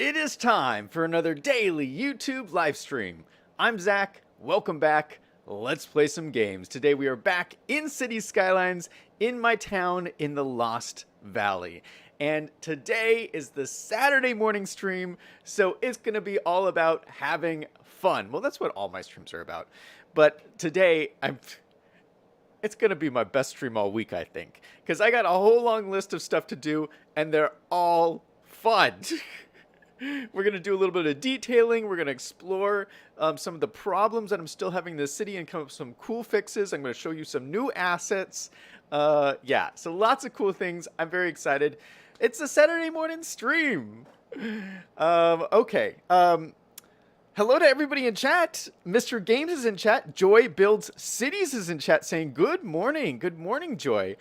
It is time for another daily YouTube live stream. I'm Zach. Welcome back. Let's play some games. Today we are back in City Skylines in my town in the Lost Valley. And today is the Saturday morning stream, so it's going to be all about having fun. Well, that's what all my streams are about. But today it's going to be my best stream all week, I think, because I got a whole long list of stuff to do and they're all fun. We're going to do a little bit of detailing. We're going to explore some of the problems that I'm still having in the city and come up with some cool fixes. I'm going to show you some new assets. Yeah, so lots of cool things. I'm very excited. It's a Saturday morning stream. Okay. Hello to everybody in chat. Mr. Games is in chat. Joy Builds Cities is in chat saying good morning. Good morning, Joy.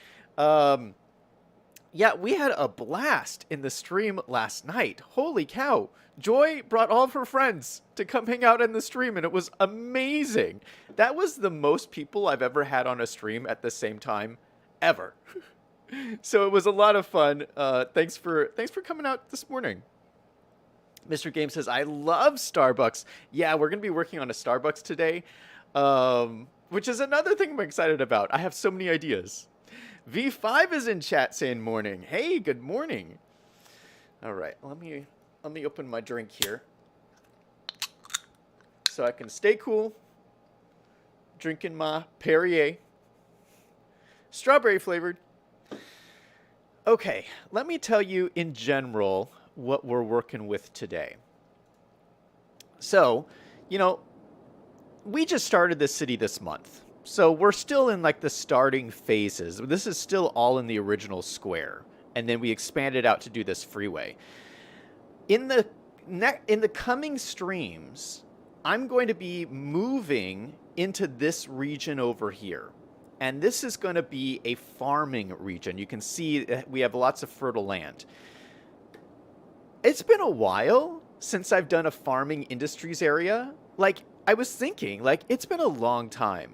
Yeah, we had a blast in the stream last night. Holy cow. Joy brought all of her friends to come hang out in the stream, and it was amazing. That was the most people I've ever had on a stream at the same time, ever. So it was a lot of fun. Thanks for coming out this morning. Mr. Game says, I love Starbucks. Yeah, we're going to be working on a Starbucks today, which is another thing I'm excited about. I have so many ideas. V5 is in chat saying morning. Hey, good morning. All right, let me open my drink here so I can stay cool. Drinking my Perrier, strawberry flavored. Okay, let me tell you in general what we're working with today. So, we just started this city this month. So we're still in like the starting phases. This is still all in the original square. And then we expanded out to do this freeway. In the coming streams, I'm going to be moving into this region over here. And this is going to be a farming region. You can see we have lots of fertile land. It's been a while since I've done a farming industries area. Like, I was thinking, it's been a long time.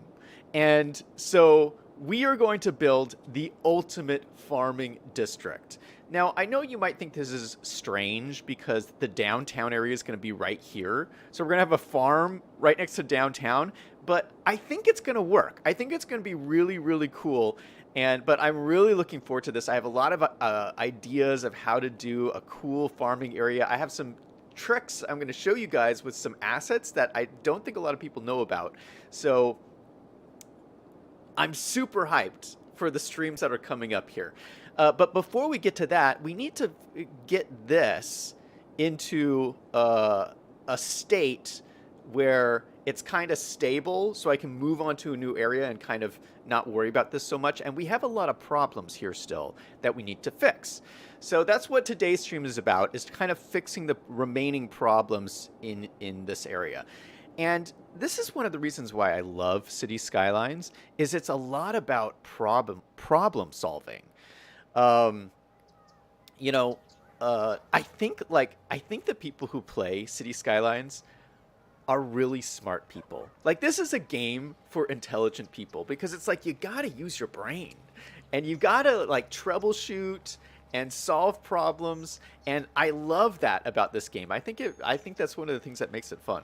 And so we are going to build the ultimate farming district. Now, I know you might think this is strange because the downtown area is going to be right here. So we're going to have a farm right next to downtown. But I think it's going to work. I think it's going to be really, really cool. But I'm really looking forward to this. I have a lot of ideas of how to do a cool farming area. I have some tricks I'm going to show you guys with some assets that I don't think a lot of people know about. So I'm super hyped for the streams that are coming up here. But before we get to that, we need to get this into a state where it's kind of stable so I can move on to a new area and kind of not worry about this so much. And we have a lot of problems here still that we need to fix. So that's what today's stream is about, is kind of fixing the remaining problems in this area. And this is one of the reasons why I love City Skylines, is it's a lot about problem solving. I think the people who play City Skylines are really smart people. Like, this is a game for intelligent people because it's like you gotta use your brain and you gotta troubleshoot and solve problems. And I love that about this game. I think that's one of the things that makes it fun.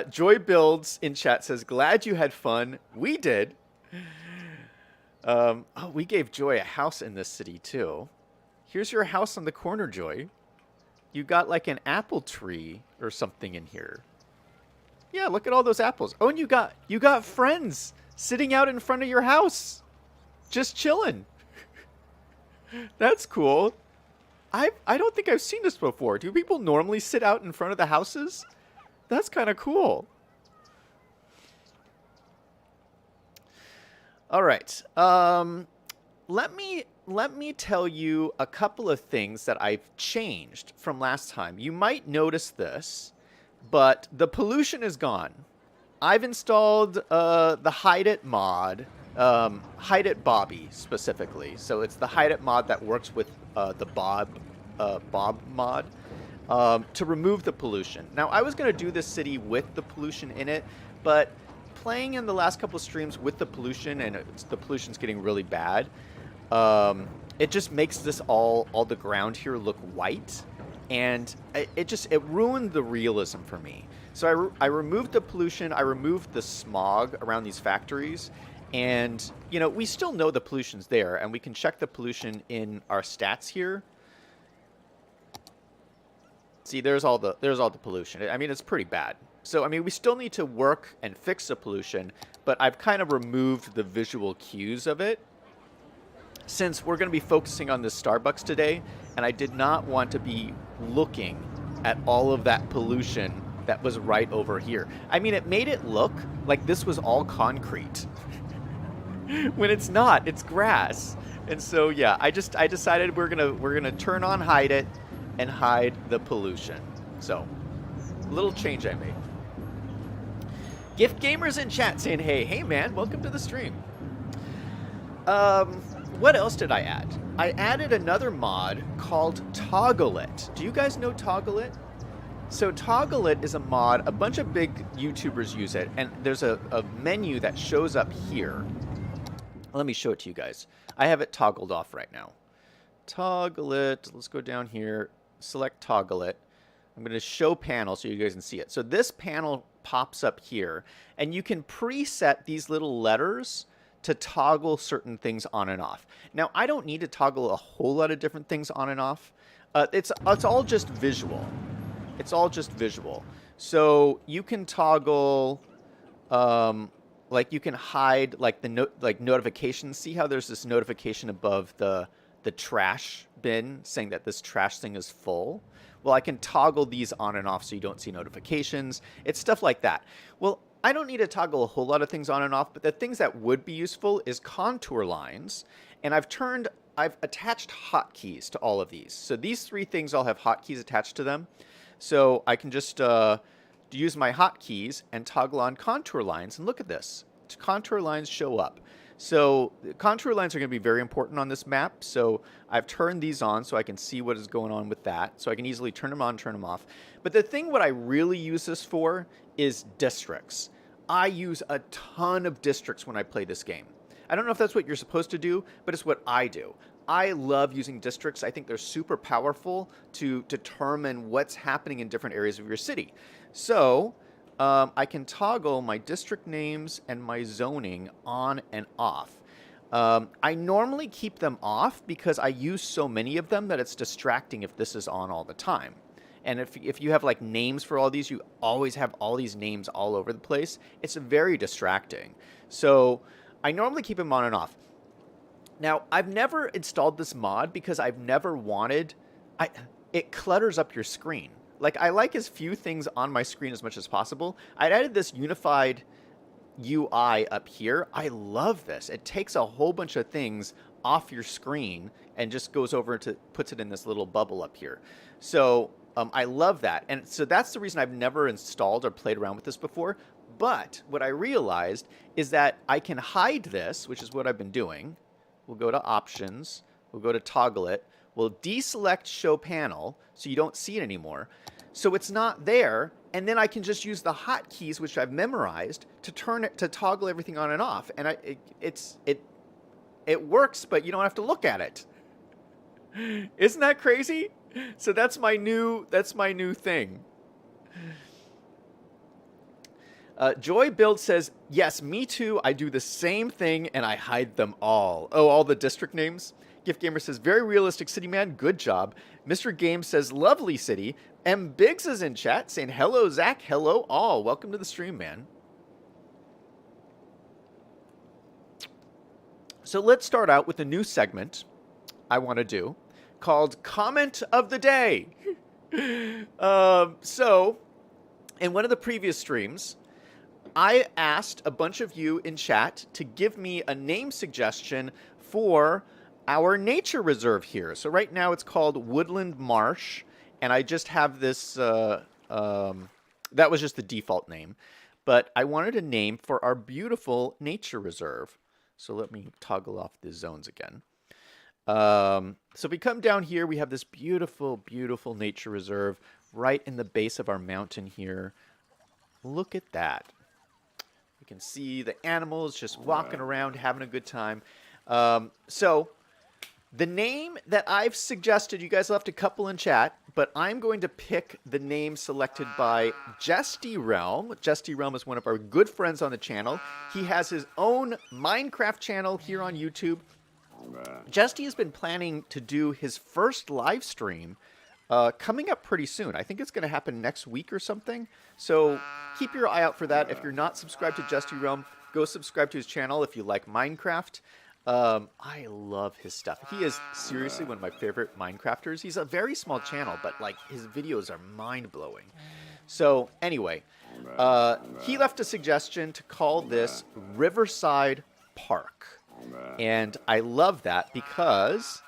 Joy Builds in chat says, glad you had fun. We did. We gave Joy a house in this city too. Here's your house on the corner, Joy. You got like an apple tree or something in here. Yeah, look at all those apples. Oh, and you got friends sitting out in front of your house, just chilling. That's cool. I don't think I've seen this before. Do people normally sit out in front of the houses? That's kind of cool. All right. Let me tell you a couple of things that I've changed from last time. You might notice this, but the pollution is gone. I've installed the Hide It mod, Hide It Bobby specifically. So it's the Hide It mod that works with the Bob mod. To remove the pollution. Now, I was going to do this city with the pollution in it, but playing in the last couple of streams with the pollution, and the pollution's getting really bad, it just makes this all the ground here look white. and it ruined the realism for me. So I removed the pollution, I removed the smog around these factories, and you know, we still know the pollution's there, and we can check the pollution in our stats here. See, there's all the pollution. I mean, it's pretty bad. So I mean, we still need to work and fix the pollution, but I've kind of removed the visual cues of it, since we're going to be focusing on this Starbucks today, and I did not want to be looking at all of that pollution that was right over here. I mean, it made it look like this was all concrete when it's not. It's grass. And so yeah, I decided we're gonna turn on hide it and hide the pollution. So a little change I made. Gift Gamers in chat saying, hey man, welcome to the stream. What else did I add? I added another mod called Toggle It. Do you guys know Toggle It? So Toggle It is a mod, a bunch of big YouTubers use it, and there's a menu that shows up here. Let me show it to you guys. I have it toggled off right now. Toggle It, let's go down here, select Toggle It. I'm going to show panel so you guys can see it. So this panel pops up here, and you can preset these little letters to toggle certain things on and off. Now, I don't need to toggle a whole lot of different things on and off. It's all just visual. It's all just visual. So you can toggle, like you can hide like the notifications. See how there's this notification above the trash bin saying that this trash thing is full? Well, I can toggle these on and off so you don't see notifications. It's stuff like that. Well, I don't need to toggle a whole lot of things on and off, but the things that would be useful is contour lines. And I've attached hotkeys to all of these. So these three things all have hotkeys attached to them. So I can just use my hotkeys and toggle on contour lines. And look at this. Contour lines show up. So contour lines are going to be very important on this map. So I've turned these on so I can see what is going on with that. So I can easily turn them on, turn them off. But the thing what I really use this for is districts. I use a ton of districts when I play this game. I don't know if that's what you're supposed to do, but it's what I do. I love using districts. I think they're super powerful to determine what's happening in different areas of your city. So I can toggle my district names and my zoning on and off. I normally keep them off because I use so many of them that it's distracting if this is on all the time. And if you have like names for all these, you always have all these names all over the place. It's very distracting. So I normally keep them on and off. Now, I've never installed this mod because I've never wanted... it clutters up your screen. Like, I like as few things on my screen as much as possible. I added this unified UI up here. I love this. It takes a whole bunch of things off your screen and just goes over to puts it in this little bubble up here. So I love that. And so that's the reason I've never installed or played around with this before. But what I realized is that I can hide this, which is what I've been doing. We'll go to options. We'll go to toggle it. We'll deselect show panel so you don't see it anymore. So it's not there. And then I can just use the hotkeys, which I've memorized, to turn it, to toggle everything on and off. And it works, but you don't have to look at it. Isn't that crazy? So that's my new thing. Joy Build says, yes, me too. I do the same thing and I hide them all. Oh, all the district names? Gift Gamer says, very realistic city, man. Good job. Mr. Game says, lovely city. M. Biggs is in chat saying, hello, Zach. Hello, all. Welcome to the stream, man. So let's start out with a new segment I want to do called Comment of the Day. So, in one of the previous streams, I asked a bunch of you in chat to give me a name suggestion for our nature reserve here. So right now it's called Woodland Marsh, and I just have this, that was just the default name. But I wanted a name for our beautiful nature reserve. So let me toggle off the zones again. So if we come down here, we have this beautiful, beautiful nature reserve right in the base of our mountain here. Look at that. You can see the animals just walking around, having a good time. So The name that I've suggested, you guys left a couple in chat, but I'm going to pick the name selected by Jesty Realm. Jesty Realm is one of our good friends on the channel. He has his own Minecraft channel here on YouTube. Jesty has been planning to do his first live stream coming up pretty soon. I think it's going to happen next week or something. So keep your eye out for that. If you're not subscribed to Jesty Realm, go subscribe to his channel if you like Minecraft. I love his stuff. He is seriously one of my favorite Minecrafters. He's a very small channel, but like his videos are mind-blowing. So anyway, he left a suggestion to call this Riverside Park. And I love that because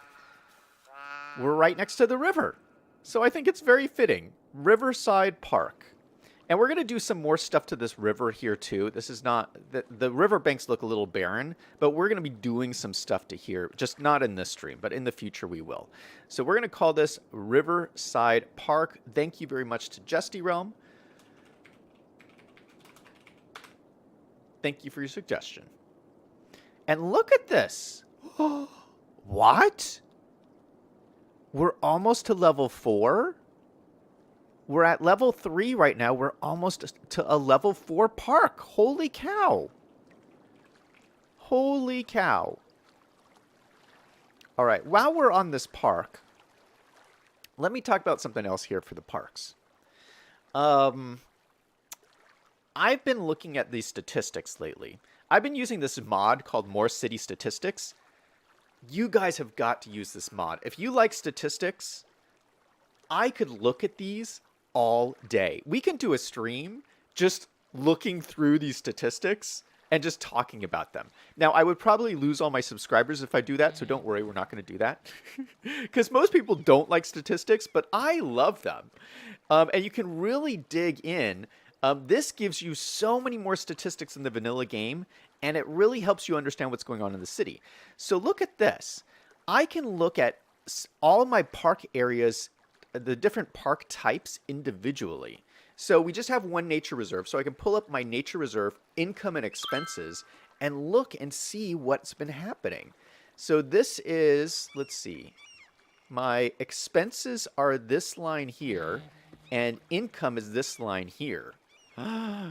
we're right next to the river. So I think it's very fitting. Riverside Park. And we're going to do some more stuff to this river here, too. This is not... The river banks look a little barren, but we're going to be doing some stuff to here. Just not in this stream, but in the future we will. So we're going to call this Riverside Park. Thank you very much to Jesty Realm. Thank you for your suggestion. And look at this. What? We're almost to level 4? We're at level 3 right now. We're almost to a level 4 park. Holy cow. Holy cow. All right, while we're on this park, let me talk about something else here for the parks. I've been looking at these statistics lately. I've been using this mod called More City Statistics. You guys have got to use this mod. If you like statistics, I could look at these all day. We can do a stream just looking through these statistics and just talking about them. Now, I would probably lose all my subscribers if I do that, so don't worry, we're not going to do that. Because most people don't like statistics, but I love them. And you can really dig in. This gives you so many more statistics in the vanilla game, and it really helps you understand what's going on in the city. So look at this. I can look at all my park areas, the different park types individually. So we just have one nature reserve, so I can pull up my nature reserve income and expenses and look and see what's been happening. So this is, let's see, my expenses are this line here, and income is this line here.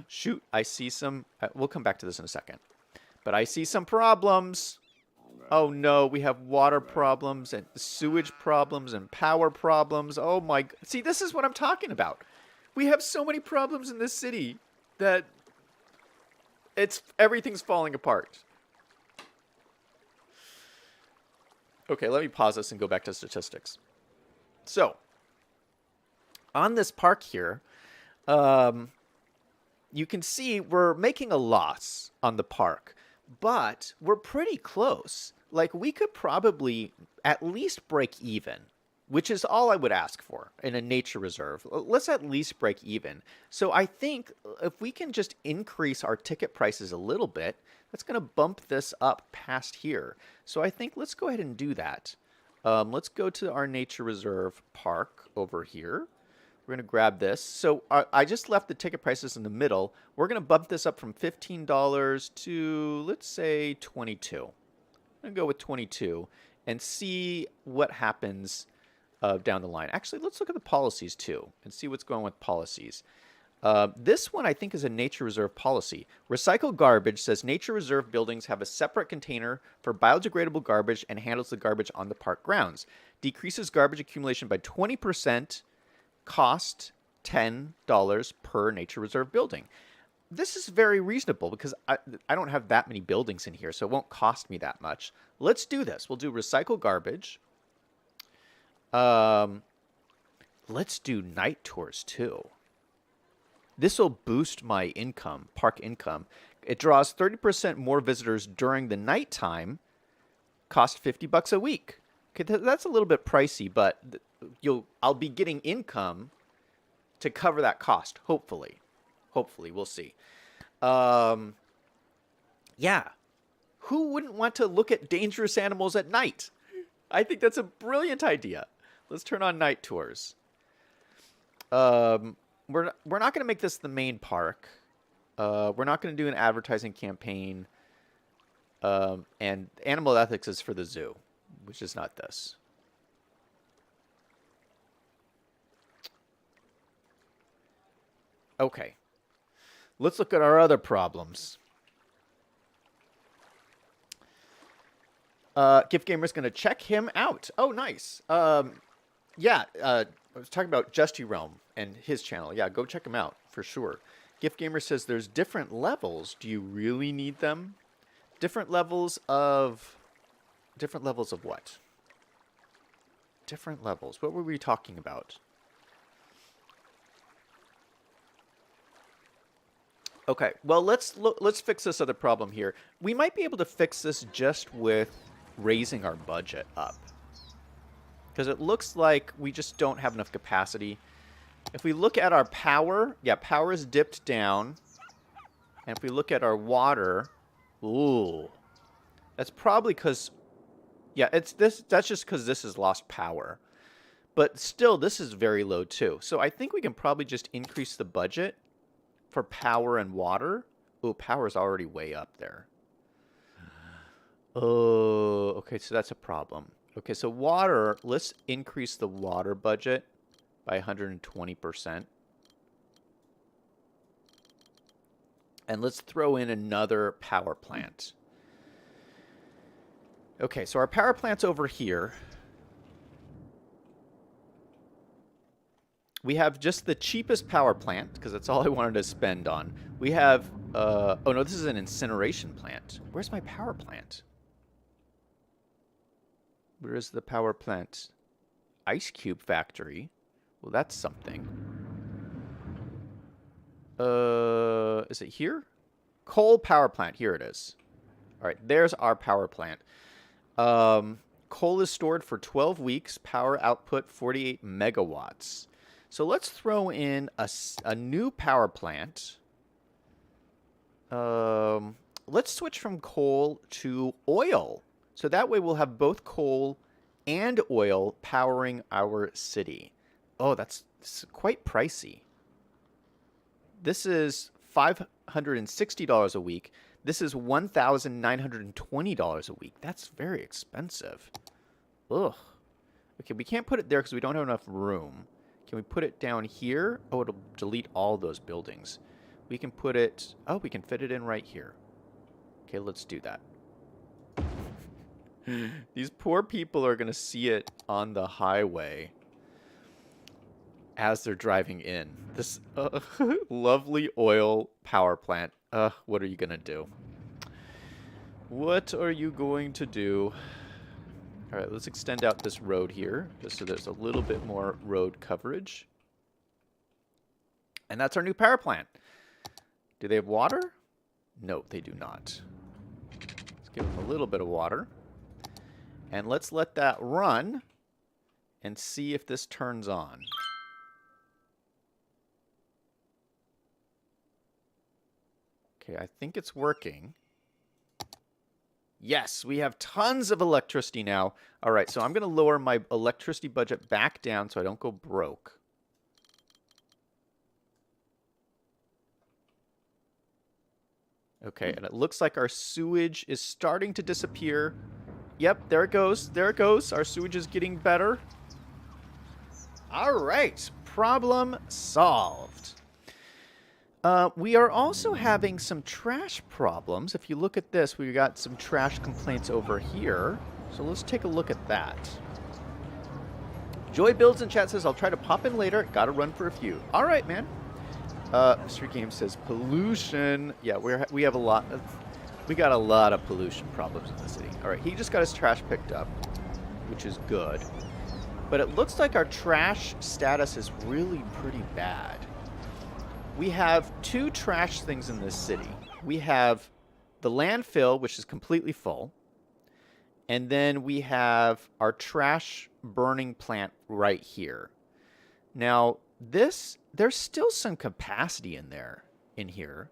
Shoot, I see some, we'll come back to this in a second. But I see some problems. Oh no, we have water problems and sewage problems and power problems. Oh my, see, this is what I'm talking about. We have so many problems in this city that everything's falling apart. Okay, let me pause this and go back to statistics. So, on this park here, you can see we're making a loss on the park, but we're pretty close. Like, we could probably at least break even, which is all I would ask for in a nature reserve. Let's at least break even. So I think if we can just increase our ticket prices a little bit, that's going to bump this up past here. So I think let's go ahead and do that. Let's go to our nature reserve park over here. We're going to grab this. So I just left the ticket prices in the middle. We're going to bump this up from $15 to, let's say, $22. I'm going to go with 22 and see what happens down the line. Actually, let's look at the policies too and see what's going on with policies. This one I think is a nature reserve policy. Recycle garbage says nature reserve buildings have a separate container for biodegradable garbage and handles the garbage on the park grounds. Decreases garbage accumulation by 20%. Cost $10 per nature reserve building. This is very reasonable because I don't have that many buildings in here, so it won't cost me that much. Let's do this. We'll do recycle garbage. Let's do night tours too. This will boost my income, park income. It draws 30% more visitors during the nighttime. Cost $50 a week. Okay, that's a little bit pricey, but I'll be getting income to cover that cost, hopefully. Hopefully, we'll see. Yeah. Who wouldn't want to look at dangerous animals at night? I think that's a brilliant idea. Let's turn on night tours. We're not going to make this the main park. We're not going to do an advertising campaign. And animal ethics is for the zoo. which is not this. Okay. Let's look at our other problems. Gift Gamer's going to check him out. Oh, nice. Yeah, I was talking about Justy Realm and his channel. Yeah, go check him out for sure. Gift Gamer says there's different levels. Do you really need them? Different levels of what? Different levels. What were we talking about? Okay, well, let's fix this other problem here. We might be able to fix this just with raising our budget up. Because it looks like we just don't have enough capacity. If we look at our power, yeah, power is dipped down. And if we look at our water, ooh. That's probably because, yeah, that's just because this has lost power. But still, this is very low too. So I think we can probably just increase the budget for power and water. Ooh, power is already way up there. Oh, okay, so that's a problem. Okay, so water, let's increase the water budget by 120%. And let's throw in another power plant. Okay, so our power plant's over here. We have just the cheapest power plant, because that's all I wanted to spend on. We have, oh no, this is an incineration plant. Where's my power plant? Where is the power plant? Ice Cube Factory. Well, that's something. Is it here? Coal power plant. Here it is. All right, there's our power plant. Coal is stored for 12 weeks. Power output 48 megawatts. So let's throw in a new power plant. Let's switch from coal to oil. So that way we'll have both coal and oil powering our city. Oh, that's quite pricey. This is $560 a week. This is $1,920 a week. That's very expensive. Ugh. Okay, we can't put it there because we don't have enough room. Can we put it down here? Oh, it'll delete all those buildings. We can put it... Oh, we can fit it in right here. Okay, let's do that. These poor people are going to see it on the highway as they're driving in. This lovely oil power plant. What are you going to do? What are you going to do? All right, let's extend out this road here, just so there's a little bit more road coverage. And that's our new power plant. Do they have water? No, they do not. Let's give them a little bit of water. And let's let that run and see if this turns on. Okay, I think it's working. Yes, we have tons of electricity now. All right, so I'm going to lower my electricity budget back down so I don't go broke. Okay, and it looks like our sewage is starting to disappear. Yep, there it goes. There it goes. Our sewage is getting better. All right, problem solved. We are also having some trash problems. If you look at this, we got some trash complaints over here. So let's take a look at that. Joy Builds in chat says, I'll try to pop in later. Gotta run for a few. All right, man. Mystery Game says, pollution. Yeah, we have a lot of... We got a lot of pollution problems in the city. All right, he just got his trash picked up, which is good. But it looks like our trash status is really pretty bad. We have two trash things in this city. We have the landfill, which is completely full. And then we have our trash burning plant right here. Now, there's still some capacity in here.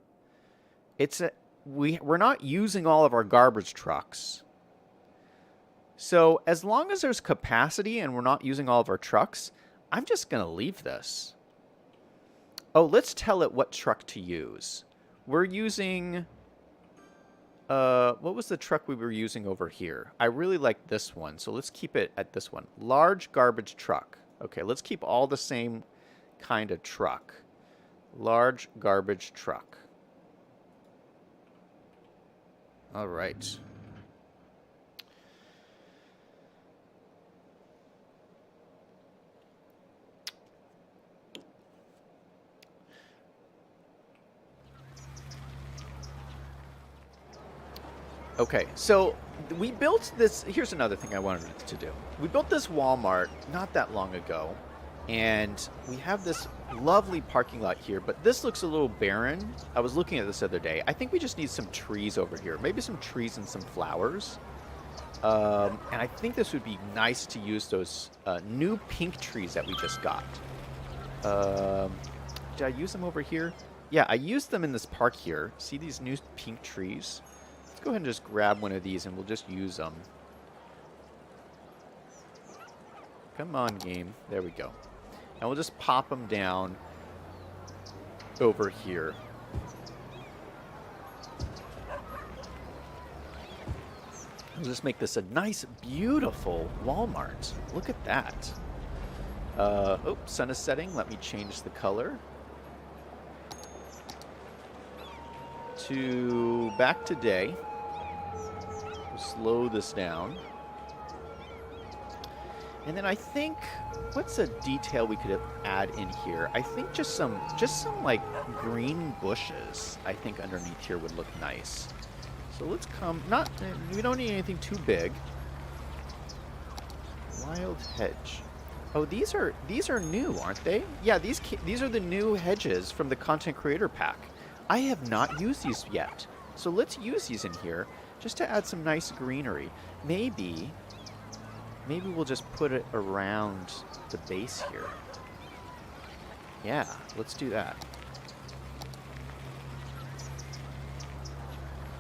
We're not using all of our garbage trucks. So as long as there's capacity and we're not using all of our trucks, I'm just going to leave this. Oh, let's tell it what truck to use. We're using What was the truck we were using over here? I really like this one, so let's keep it at this one. Large garbage truck. Okay, let's keep all the same kind of truck. Large garbage truck. All right. Okay, so we built this. Here's another thing I wanted to do. We built this Walmart not that long ago, and we have this lovely parking lot here, but this looks a little barren. I was looking at this the other day. I think we just need some trees over here. Maybe some trees and some flowers. And I think this would be nice to use those new pink trees that we just got. Did I use them over here? Yeah, I used them in this park here. See these new pink trees? Let's go ahead and just grab one of these and we'll just use them. Come on, game. There we go. And we'll just pop them down over here. We'll just make this a nice, beautiful Walmart. Look at that. Oh, sun is setting. Let me change the color. To back to day. We'll slow this down. And then I think, what's a detail we could add in here? I think just some like green bushes, I think underneath here would look nice. So let's come, we don't need anything too big. Wild hedge. Oh, these are new, aren't they? Yeah, these are the new hedges from the content creator pack. I have not used these yet. So let's use these in here just to add some nice greenery. Maybe we'll just put it around the base here. Yeah, let's do that.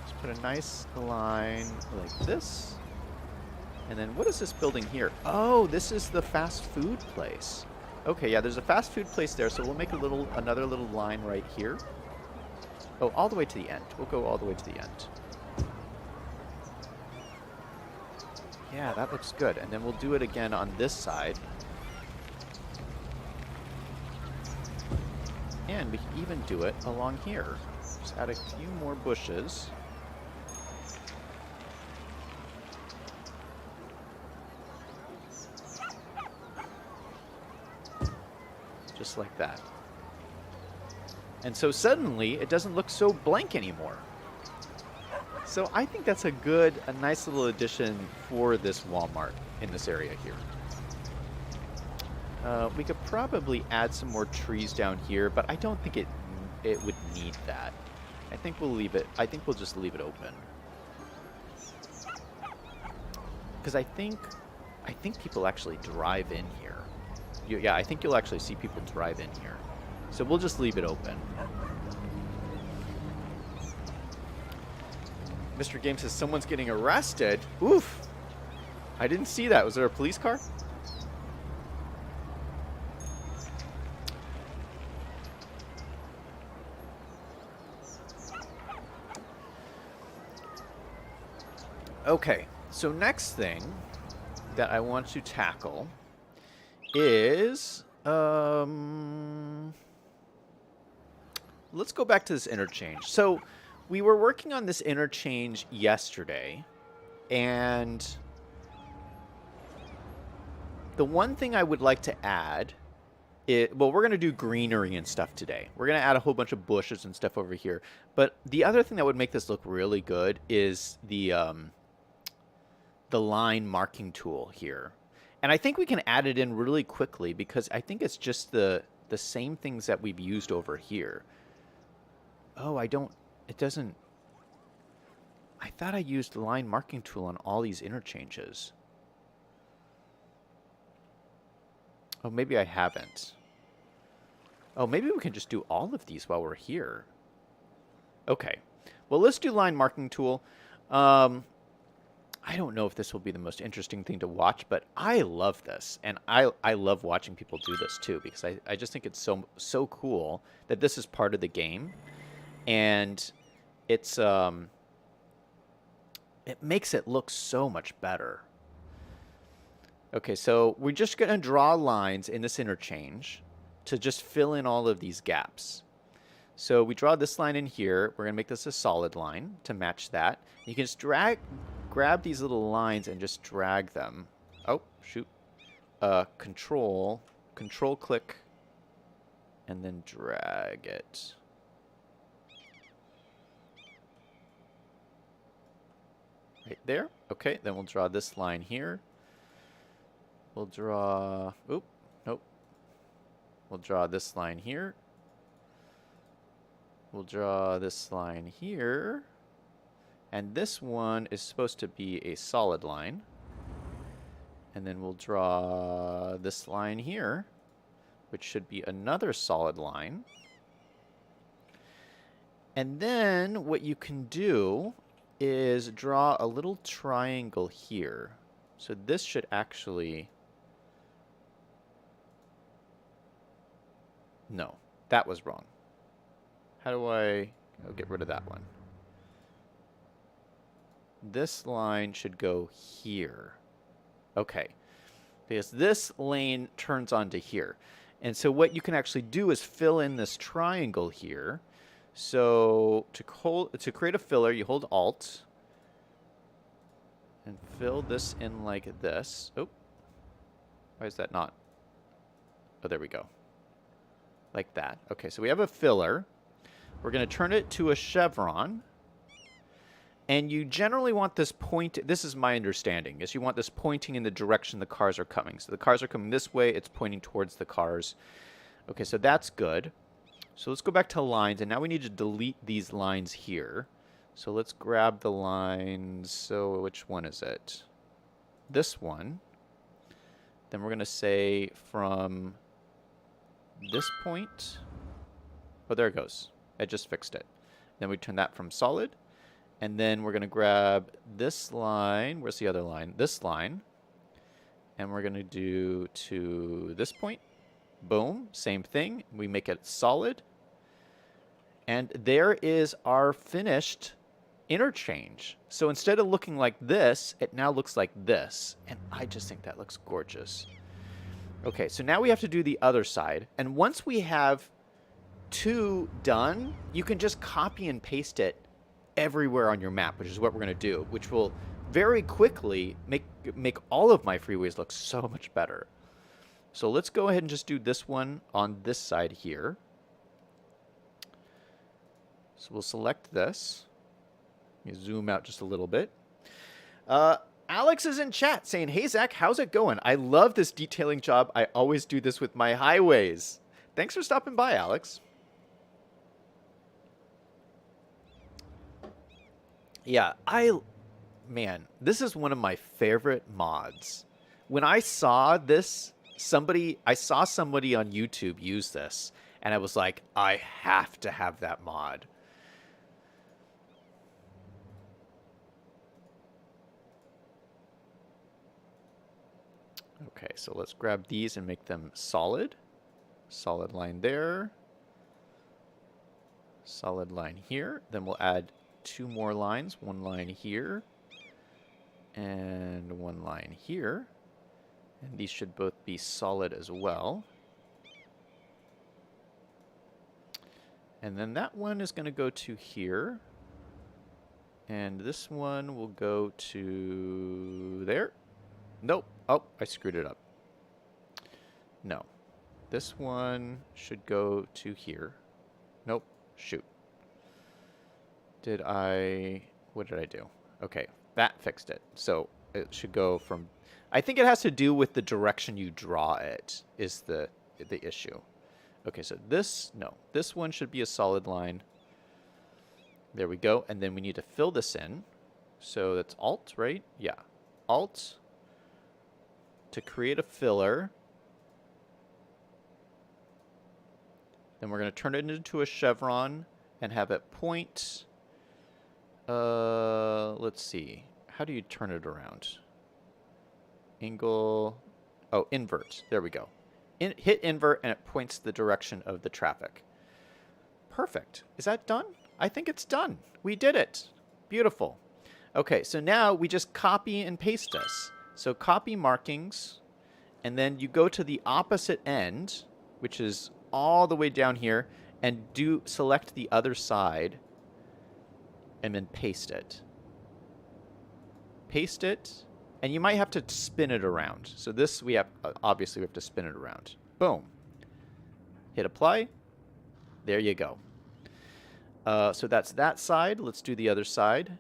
Let's put a nice line like this. And then what is this building here? Oh, this is the fast food place. Okay, yeah, there's a fast food place there, so we'll make another little line right here. Oh, all the way to the end. We'll go all the way to the end. Yeah, that looks good. And then we'll do it again on this side. And we can even do it along here. Just add a few more bushes. Just like that. And so suddenly, it doesn't look so blank anymore. So I think that's a nice little addition for this Walmart in this area here. We could probably add some more trees down here, but I don't think it would need that. I think we'll leave it. I think we'll just leave it open. Because I think people actually drive in here. Yeah, I think you'll actually see people drive in here. So we'll just leave it open. Mr. Game says someone's getting arrested. Oof. I didn't see that. Was there a police car? Okay. So next thing that I want to tackle is let's go back to this interchange. So we were working on this interchange yesterday, and the one thing I would like to add well, we're going to do greenery and stuff today. We're going to add a whole bunch of bushes and stuff over here. But the other thing that would make this look really good is the line marking tool here. And I think we can add it in really quickly because I think it's just the same things that we've used over here. Oh, it doesn't. I thought I used the line marking tool on all these interchanges. Oh, maybe I haven't. Oh, maybe we can just do all of these while we're here. Okay. Well, let's do line marking tool. I don't know if this will be the most interesting thing to watch, but I love this. And I love watching people do this too, because I just think it's so cool that this is part of the game. And it's it makes it look so much better. Okay, so we're just going to draw lines in this interchange to just fill in all of these gaps. So we draw this line in here. We're going to make this a solid line to match that. You can just grab these little lines and just drag them. Oh, shoot. Control click, and then drag it. Right there. Okay, then we'll draw this line here. We'll draw, oop, nope. We'll draw this line here. We'll draw this line here. And this one is supposed to be a solid line. And then we'll draw this line here, which should be another solid line. And then what you can do is draw a little triangle here. So this should actually... No, that was wrong. How do I... I'll get rid of that one. This line should go here. Okay. Because this lane turns onto here. And so what you can actually do is fill in this triangle here. So to create a filler, you hold Alt and fill this in like this. Oh, why is that not? Oh, there we go. Like that. Okay, so we have a filler. We're going to turn it to a chevron. And you generally want this point, this is my understanding, is you want this pointing in the direction the cars are coming. So the cars are coming this way, it's pointing towards the cars. Okay, so that's good. So let's go back to lines, and now we need to delete these lines here. So let's grab the lines. So which one is it? This one. Then we're going to say from this point. Oh, there it goes. I just fixed it. Then we turn that from solid. And then we're going to grab this line. Where's the other line? This line. And we're going to do to this point. Boom. Same thing. We make it solid. And there is our finished interchange. So instead of looking like this, it now looks like this. And I just think that looks gorgeous. Okay, so now we have to do the other side. And once we have two done, you can just copy and paste it everywhere on your map, which is what we're going to do, which will very quickly make all of my freeways look so much better. So let's go ahead and just do this one on this side here. So we'll select this. Let me zoom out just a little bit. Alex is in chat saying, "Hey Zach, how's it going? I love this detailing job. I always do this with my highways." Thanks for stopping by, Alex. Yeah, man, this is one of my favorite mods. When I saw this, I saw somebody on YouTube use this, and I was like, I have to have that mod. Okay, so let's grab these and make them solid. Solid line there. Solid line here. Then we'll add two more lines. One line here. And one line here. And these should both be solid as well. And then that one is going to go to here. And this one will go to there. Nope. Oh, I screwed it up. No. This one should go to here. Nope. Shoot. What did I do? Okay, that fixed it. So it should go from, I think it has to do with the direction you draw it is the issue. Okay, so this one should be a solid line. There we go. And then we need to fill this in. So that's Alt, right? Yeah. Alt to create a filler. Then we're going to turn it into a chevron and have it point. Let's see. How do you turn it around? Angle. Oh, invert. There we go. Hit invert and it points the direction of the traffic. Perfect. Is that done? I think it's done. We did it. Beautiful. Okay, so now we just copy and paste this. So copy markings, and then you go to the opposite end, which is all the way down here, and select the other side, and then paste it. Paste it, and you might have to spin it around. So this obviously we have to spin it around. Boom. Hit apply. There you go. So that's that side. Let's do the other side,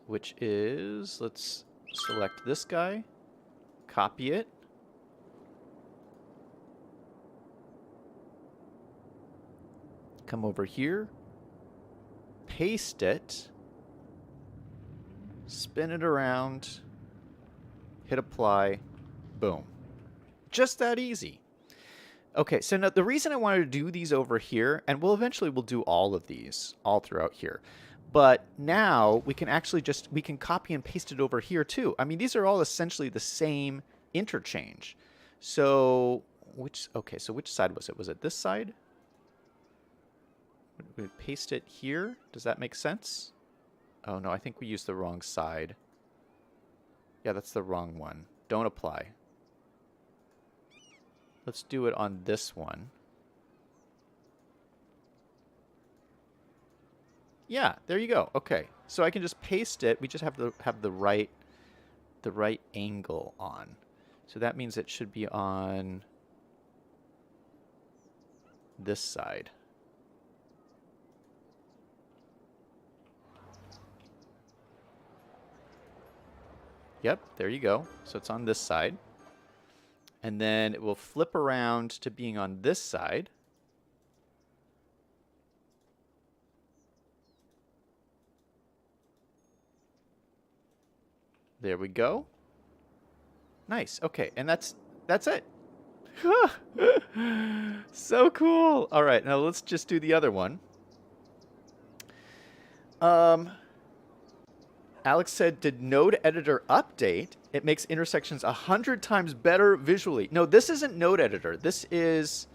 which is, let's select this guy, copy it. Come over here, paste it, spin it around, hit apply, boom. Just that easy. Okay, so now the reason I wanted to do these over here, and we'll do all of these all throughout here, but now we can actually we can copy and paste it over here too. I mean, these are all essentially the same interchange. So which side was it? Was it this side? We paste it here. Does that make sense? Oh no, I think we used the wrong side. Yeah, that's the wrong one. Don't apply. Let's do it on this one. Yeah, there you go. Okay, so I can just paste it. We just have to have the right angle on. So that means it should be on this side. Yep, there you go. So it's on this side. And then it will flip around to being on this side. There we go. Nice. Okay, and that's it. So cool. All right, now let's just do the other one. Alex said, did Node Editor update? It makes intersections 100 times better visually. No, this isn't Node Editor. This is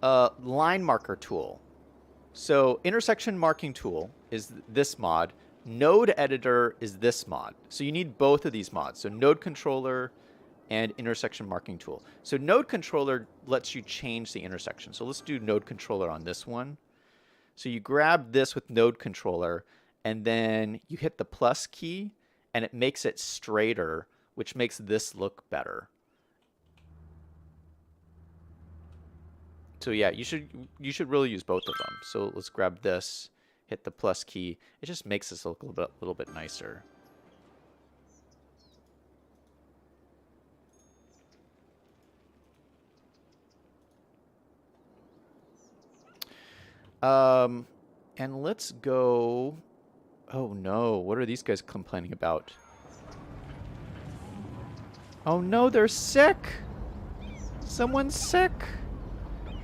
Line Marker Tool. So Intersection Marking Tool is this mod. Node Editor is this mod. So you need both of these mods. So Node Controller and Intersection Marking Tool. So Node Controller lets you change the intersection. So let's do Node Controller on this one. So you grab this with Node Controller, and then you hit the plus key, and it makes it straighter, which makes this look better. So yeah, you should really use both of them. So let's grab this, hit the plus key. It just makes this look a little bit nicer. And let's go. Oh no, what are these guys complaining about? Oh no, they're sick! Someone's sick!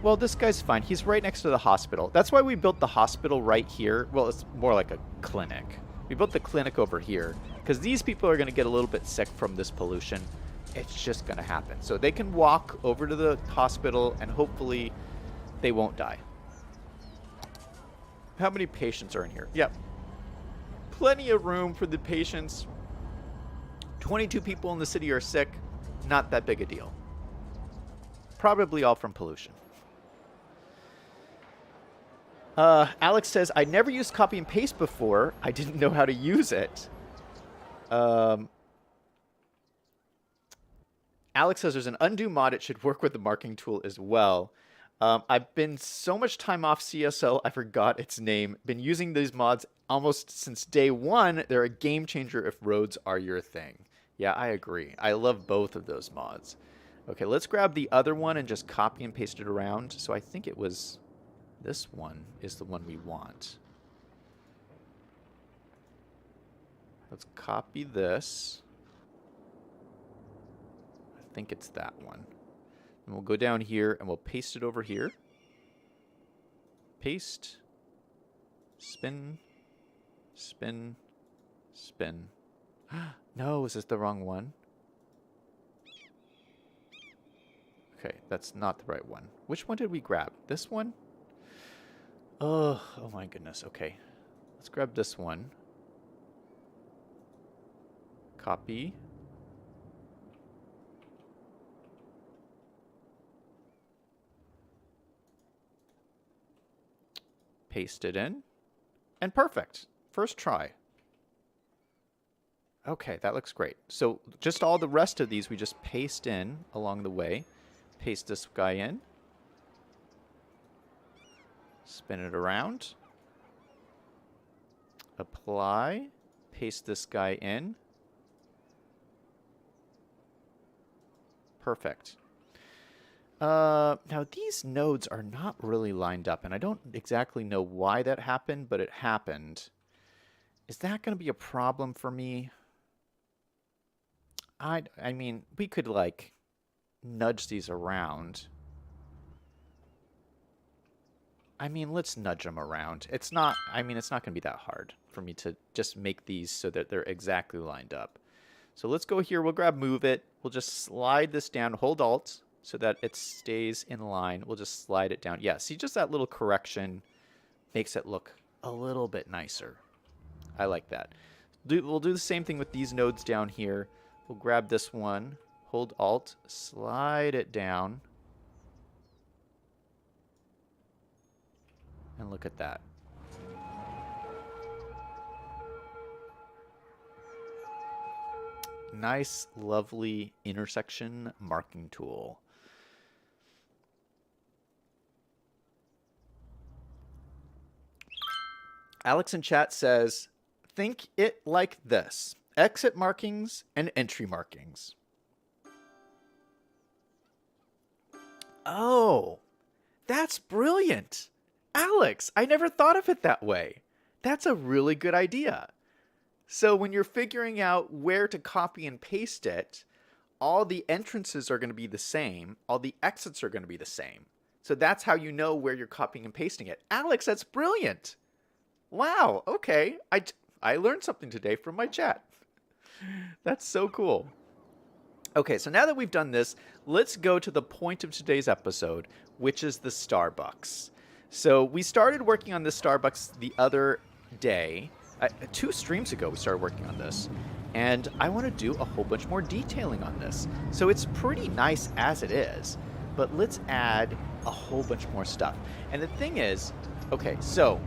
Well, this guy's fine. He's right next to the hospital. That's why we built the hospital right here. Well, it's more like a clinic. We built the clinic over here, because these people are going to get a little bit sick from this pollution. It's just going to happen. So they can walk over to the hospital, and hopefully they won't die. How many patients are in here? Yep. Plenty of room for the patients. 22 people in the city are sick. Not that big a deal. Probably all from pollution. Alex says, I never used copy and paste before. I didn't know how to use it. Alex says there's an undo mod. It should work with the marking tool as well. I've been so much time off CSL, I forgot its name. Been using these mods almost since day one. They're a game changer if roads are your thing. Yeah, I agree. I love both of those mods. Okay, let's grab the other one and just copy and paste it around. So I think it was this one is the one we want. Let's copy this. I think it's that one. And we'll go down here and we'll paste it over here. Paste. Spin. Spin. Spin. No, is this the wrong one? Okay, that's not the right one. Which one did we grab? This one? Oh my goodness. Okay. Let's grab this one. Copy. Paste it in. And perfect. First try. Okay, that looks great. So just all the rest of these we just paste in along the way. Paste this guy in. Spin it around. Apply. Paste this guy in. Perfect. Now these nodes are not really lined up, and I don't exactly know why that happened, but it happened. Is that going to be a problem for me? I mean, we could, like, nudge these around. I mean, let's nudge them around. It's not, I mean, it's not going to be that hard for me to just make these so that they're exactly lined up. So let's go here. We'll grab move it. We'll just slide this down. Hold Alt so that it stays in line. We'll just slide it down. Yeah, see, just that little correction makes it look a little bit nicer. I like that. We'll do the same thing with these nodes down here. We'll grab this one, hold Alt, slide it down. And look at that. Nice, lovely intersection marking tool. Alex in chat says, think it like this. Exit markings and entry markings. Oh, that's brilliant. Alex, I never thought of it that way. That's a really good idea. So when you're figuring out where to copy and paste it, all the entrances are going to be the same. All the exits are going to be the same. So that's how you know where you're copying and pasting it. Alex, that's brilliant. Wow, okay. I learned something today from my chat. That's so cool. Okay, so now that we've done this, let's go to the point of today's episode, which is the Starbucks. So we started working on this Starbucks the other day. 2 streams ago we started working on this. And I want to do a whole bunch more detailing on this. So it's pretty nice as it is. But let's add a whole bunch more stuff. And the thing is, okay, so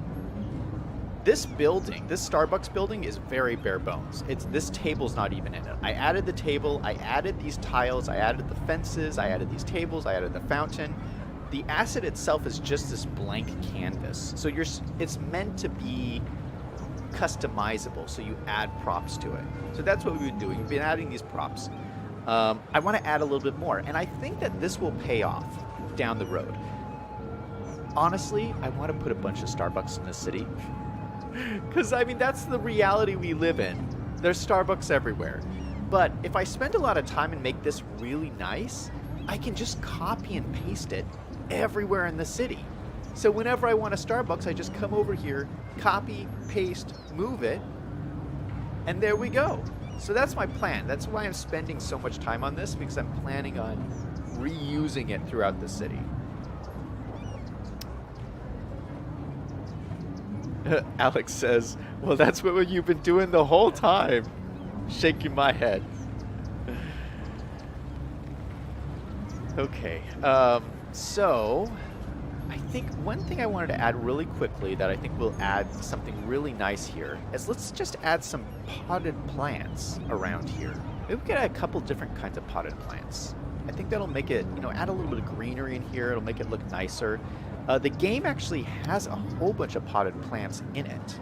this building, this Starbucks building is very bare bones. This table's not even in it. I added the table, I added these tiles, I added the fences, I added these tables, I added the fountain. The asset itself is just this blank canvas. So it's meant to be customizable, so you add props to it. So that's what we've been doing. We've been adding these props. I want to add a little bit more, and I think that this will pay off down the road. Honestly, I want to put a bunch of Starbucks in the city. Because, I mean, that's the reality we live in. There's Starbucks everywhere. But if I spend a lot of time and make this really nice, I can just copy and paste it everywhere in the city. So whenever I want a Starbucks, I just come over here, copy, paste, move it, and there we go. So that's my plan. That's why I'm spending so much time on this, because I'm planning on reusing it throughout the city. Alex says, well, that's what you've been doing the whole time. Shaking my head. Okay. So I think one thing I wanted to add really quickly that I think will add something really nice here is let's just add some potted plants around here. Maybe we could add a couple different kinds of potted plants. I think that'll make it, add a little bit of greenery in here. It'll make it look nicer. The game actually has a whole bunch of potted plants in it.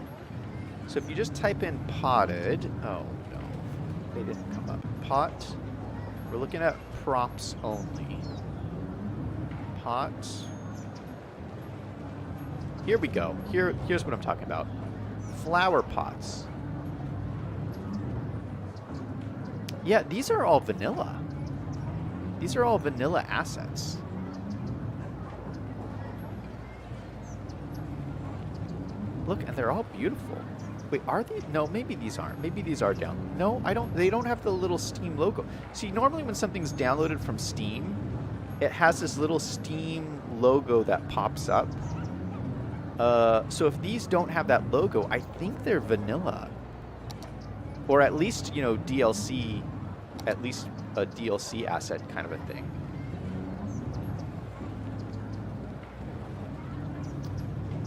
So if you just type in potted, oh no, they didn't come up. Pot, we're looking at props only. Pot. Here we go. Here's what I'm talking about. Flower pots. Yeah, these are all vanilla. These are all vanilla assets. Look, and they're all beautiful. Wait, are these? No, maybe these aren't. Maybe these are down. No, they don't have the little Steam logo. See, normally when something's downloaded from Steam, it has this little Steam logo that pops up. So if these don't have that logo, I think they're vanilla. Or at least, you know, DLC, at least a DLC asset kind of a thing.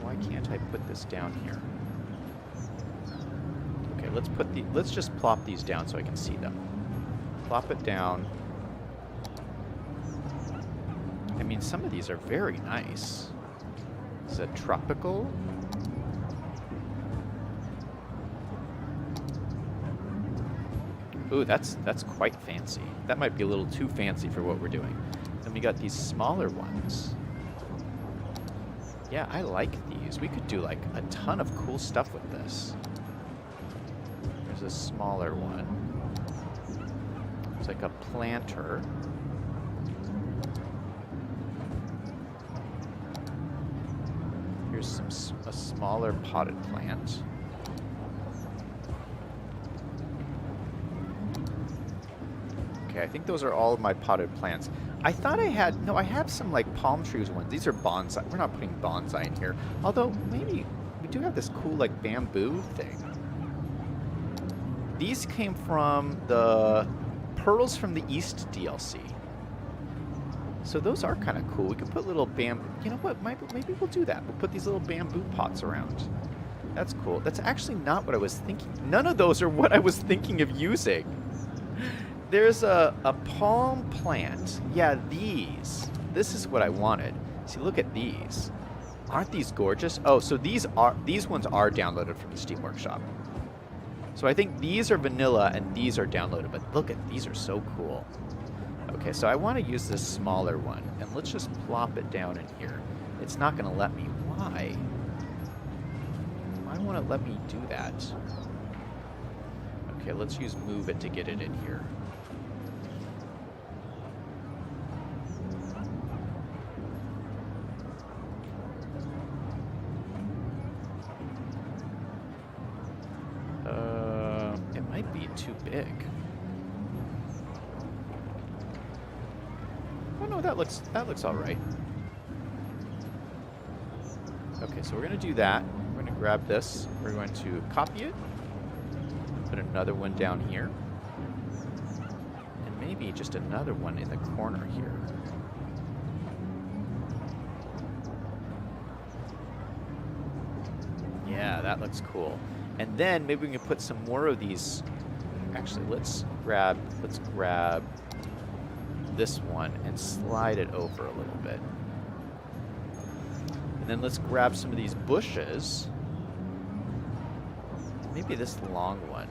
Why can't I put this down here? Okay, let's just plop these down so I can see them. Plop it down. I mean, some of these are very nice. Is it tropical? Ooh, that's quite fancy. That might be a little too fancy for what we're doing. Then we got these smaller ones. Yeah, I like these. We could do like a ton of cool stuff with this. There's a smaller one. It's like a planter. Here's a smaller potted plant. Okay, I think those are all of my potted plants. I thought I had, no, I have some like palm trees ones. These are bonsai. We're not putting bonsai in here. Although maybe we do have this cool like bamboo thing. These came from the Pearls from the East DLC. So those are kind of cool. We could put little bamboo, you know what, maybe we'll do that. We'll put these little bamboo pots around. That's cool. That's actually not what I was thinking. None of those are what I was thinking of using. There's a palm plant. Yeah, these. This is what I wanted. See, look at these. Aren't these gorgeous? Oh, so these ones are downloaded from the Steam Workshop. So I think these are vanilla and these are downloaded, but look at these are so cool. Okay, so I want to use this smaller one, and let's just plop it down in here. It's not going to let me. Why? Why won't it let me do that? Okay, let's use move it to get it in here. It might be too big. Oh no, that looks all right. Okay, so we're going to do that. We're going to grab this. We're going to copy it. Put another one down here. And maybe just another one in the corner here. Yeah, that looks cool. And then maybe we can put some more of these. Actually, let's grab this one and slide it over a little bit. And then let's grab some of these bushes. Maybe this long one.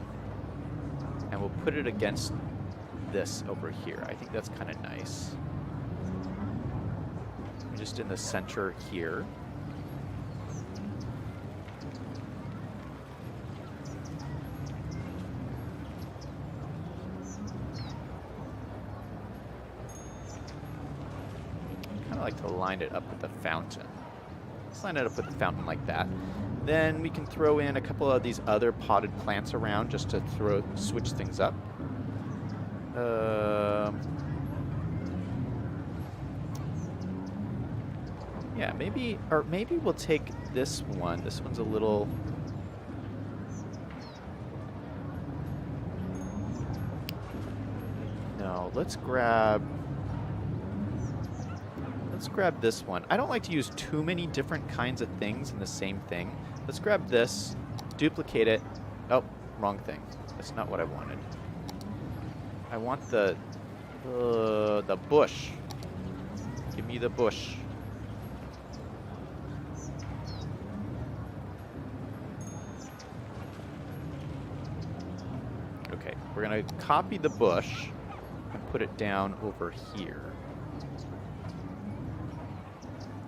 And we'll put it against this over here. I think that's kind of nice. Just in the center here. Like to line it up with the fountain. Let's line it up with the fountain like that. Then we can throw in a couple of these other potted plants around just to switch things up. Yeah, maybe we'll take this one. This one's a little. No, let's grab this one. I don't like to use too many different kinds of things in the same thing. Let's grab this, duplicate it. Oh, wrong thing. That's not what I wanted. I want the bush. Give me the bush. Okay, we're gonna copy the bush and put it down over here.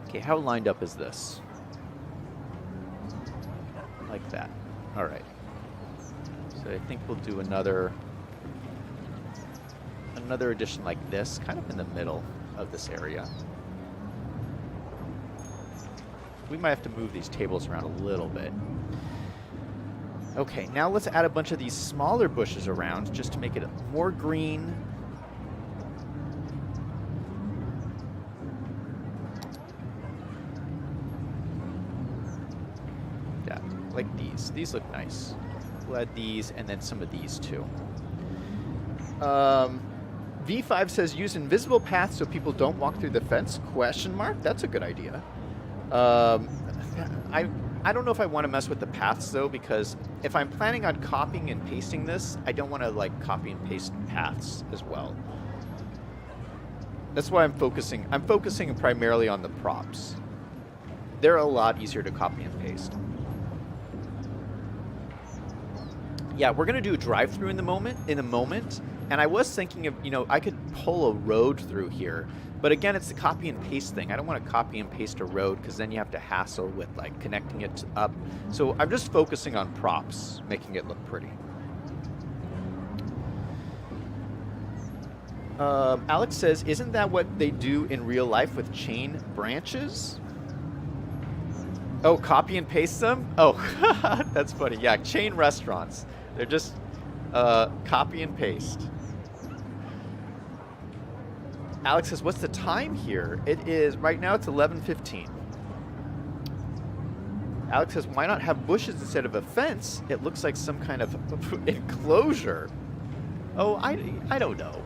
Okay, how lined up is this? Like that. All right. So I think we'll do another edition like this, kind of in the middle of this area. We might have to move these tables around a little bit. Okay, now let's add a bunch of these smaller bushes around just to make it more green. Like these. These look nice. We'll add these and then some of these too. V5 says use invisible paths so people don't walk through the fence? Question mark? That's a good idea. I don't know if I want to mess with the paths though, because if I'm planning on copying and pasting this, I don't want to like copy and paste paths as well. That's why I'm focusing primarily on the props. They're a lot easier to copy and paste. Yeah, we're gonna do a drive-through in a moment, and I was thinking of, you know, I could pull a road through here, but again, it's the copy and paste thing. I don't want to copy and paste a road because then you have to hassle with like connecting it up. So I'm just focusing on props, making it look pretty. Alex says, isn't that what they do in real life with chain branches? Oh, copy and paste them? Oh, that's funny. Yeah, chain restaurants. They're just copy and paste. Alex says, what's the time here? It is, right now it's 11:15. Alex says, why not have bushes instead of a fence? It looks like some kind of enclosure. Oh, I don't know.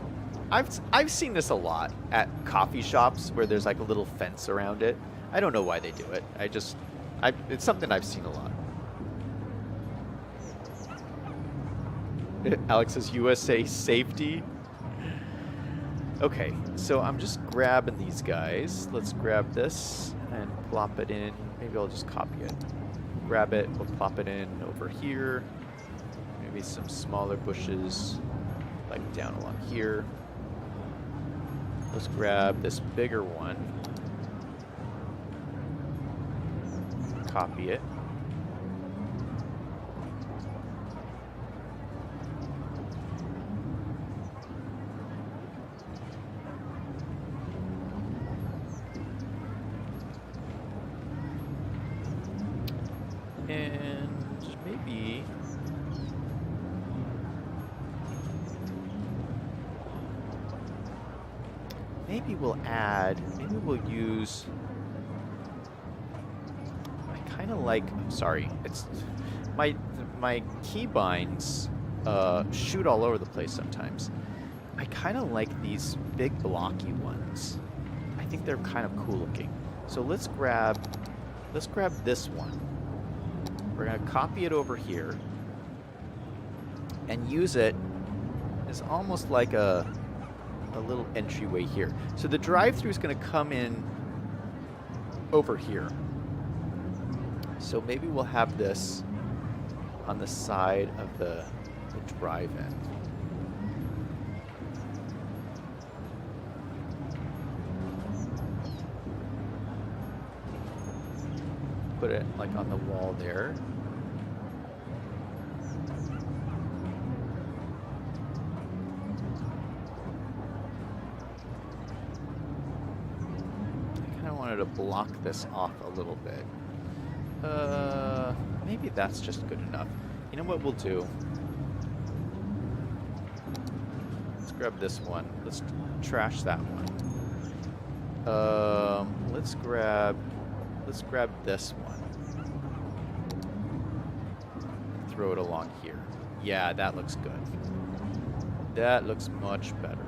I've seen this a lot at coffee shops where there's like a little fence around it. I don't know why they do it. It's something I've seen a lot. Alex says USA safety. Okay, so I'm just grabbing these guys. Let's grab this and plop it in. Maybe I'll just copy it. Grab it, we'll plop it in over here. Maybe some smaller bushes, like down along here. Let's grab this bigger one. Copy it. And maybe we'll use, I kind of like, sorry, it's my keybinds shoot all over the place sometimes. I kind of like these big blocky ones. I think they're kind of cool looking. So let's grab this one. We're going to copy it over here and use it as almost like a little entryway here. So the drive-through is going to come in over here. So maybe we'll have this on the side of the drive-in. Put it like on the wall there. I kind of wanted to block this off a little bit. Maybe that's just good enough. You know what we'll do? Let's grab this one. Let's trash that one. Let's grab this one. Throw it along here. Yeah, that looks good. That looks much better.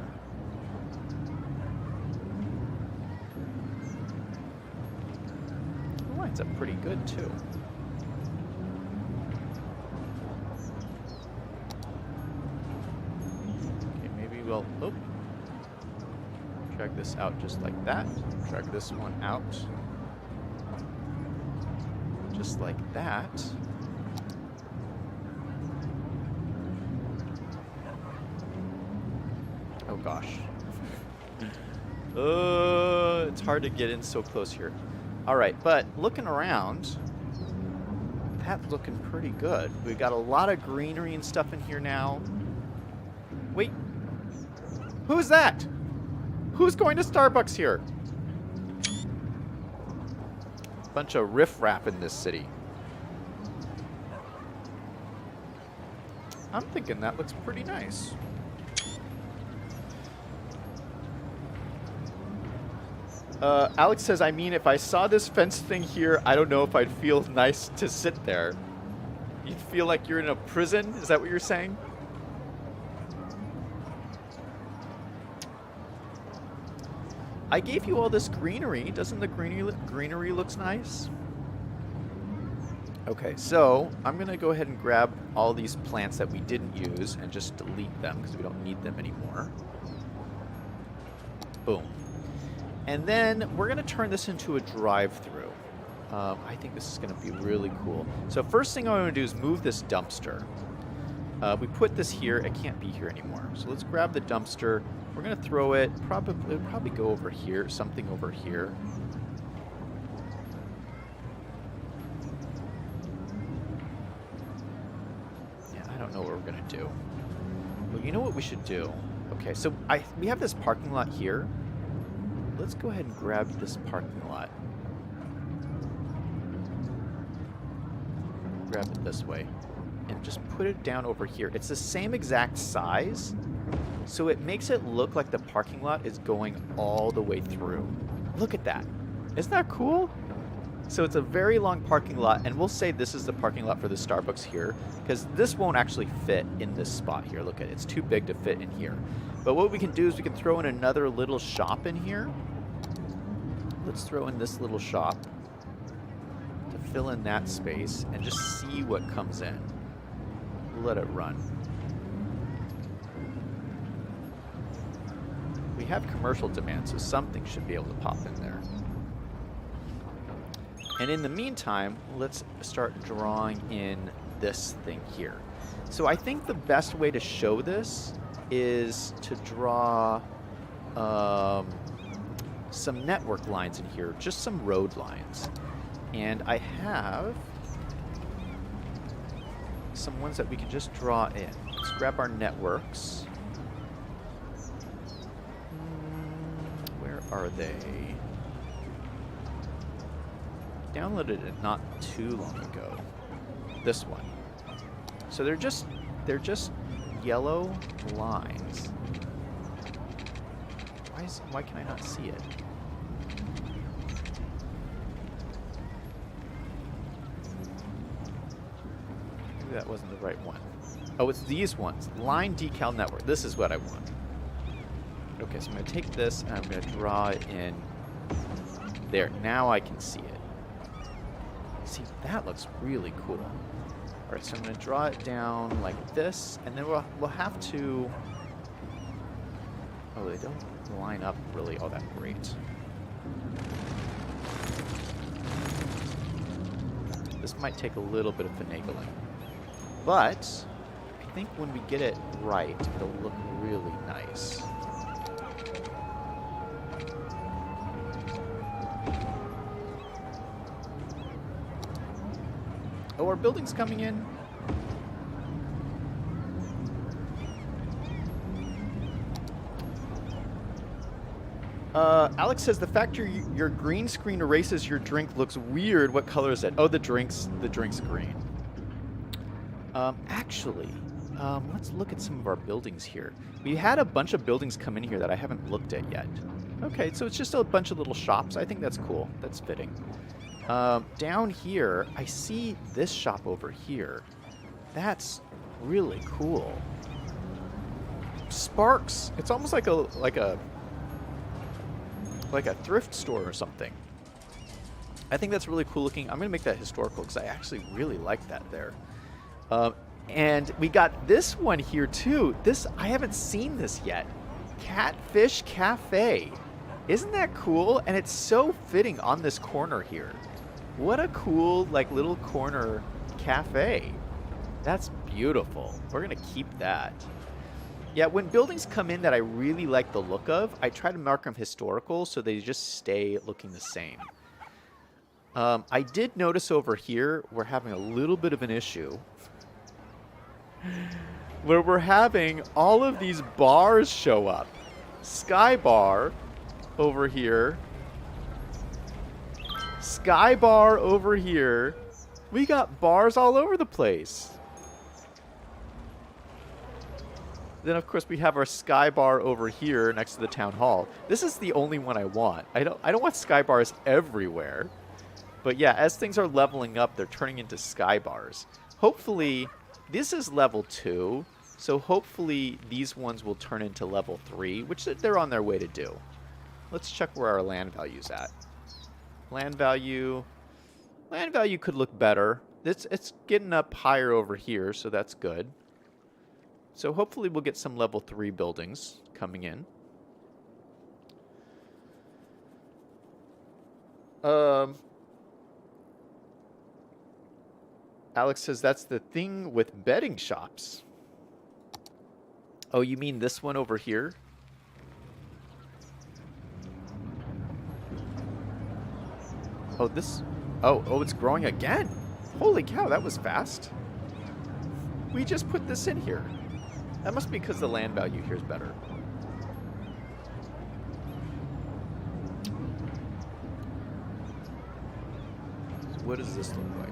It lines up pretty good too. Okay, maybe we'll drag this out just like that. Drag this one out. Just like that. Oh gosh. It's hard to get in so close here. Alright, but looking around, that's looking pretty good. We've got a lot of greenery and stuff in here now. Wait. Who's that? Who's going to Starbucks here? Bunch of riffraff in this city. I'm thinking that looks pretty nice. Alex says, I mean, if I saw this fence thing here, I don't know if I'd feel nice to sit there. You'd feel like you're in a prison? Is that what you're saying? I gave you all this greenery. Doesn't the greenery looks nice? Okay, so I'm going to go ahead and grab all these plants that we didn't use and just delete them because we don't need them anymore. Boom. And then we're going to turn this into a drive-through. I think this is going to be really cool. So first thing I'm going to do is move this dumpster. We put this here. It can't be here anymore. So let's grab the dumpster. We're going to throw it. It'll probably go over here. Something over here. Yeah, I don't know what we're going to do. Well, you know what we should do? Okay, so we have this parking lot here. Let's go ahead and grab this parking lot. Grab it this way. And just put it down over here. It's the same exact size, so it makes it look like the parking lot is going all the way through. Look at that. Isn't that cool? So it's a very long parking lot, and we'll say this is the parking lot for the Starbucks here, because this won't actually fit in this spot here. Look at it. It's too big to fit in here. But what we can do is we can throw in another little shop in here. Let's throw in this little shop to fill in that space and just see what comes in. Let it run. We have commercial demand, so something should be able to pop in there. And in the meantime, let's start drawing in this thing here. So I think the best way to show this is to draw some network lines in here, just some road lines. And I have some ones that we can just draw in. Let's grab our networks. Where are they? Downloaded it not too long ago. This one. So they're just yellow lines. Why can I not see it? Maybe that wasn't the right one. Oh, it's these ones. Line decal network. This is what I want. Okay, so I'm going to take this and I'm going to draw it in there. Now I can see it. See, that looks really cool. All right, so I'm going to draw it down like this, and then we'll have to... Oh, they don't line up really all that great. This might take a little bit of finagling. But I think when we get it right, it'll look really nice. Oh, our building's coming in. Alex says the fact your green screen erases your drink looks weird. What color is it? Oh, the drink's green. Actually, let's look at some of our buildings here. We had a bunch of buildings come in here that I haven't looked at yet. Okay, so it's just a bunch of little shops. I think that's cool. That's fitting. Down here, I see this shop over here. That's really cool. Sparks. It's almost like a thrift store or something. I think that's really cool looking. I'm going to make that historical because I actually really like that there. And we got this one here too. I haven't seen this yet. Catfish Cafe. Isn't that cool? And it's so fitting on this corner here. What a cool little corner cafe. That's beautiful. We're going to keep that. Yeah, when buildings come in that I really like the look of, I try to mark them historical so they just stay looking the same. I did notice over here we're having a little bit of an issue where we're having all of these bars show up. Sky Bar over here. Sky Bar over here. We got bars all over the place. Then, of course, we have our Sky Bar over here next to the Town Hall. This is the only one I want. I don't want Sky Bars everywhere. But yeah, as things are leveling up, they're turning into Sky Bars. hopefully, this is level 2, so hopefully these ones will turn into level 3, which they're on their way to do. Let's check where our land value's at. Land value could look better. It's getting up higher over here, so that's good. So hopefully we'll get some level 3 buildings coming in. Alex says that's the thing with betting shops. Oh, you mean this one over here? Oh, this... Oh, it's growing again. Holy cow, that was fast. We just put this in here. That must be because the land value here is better. So what does this look like?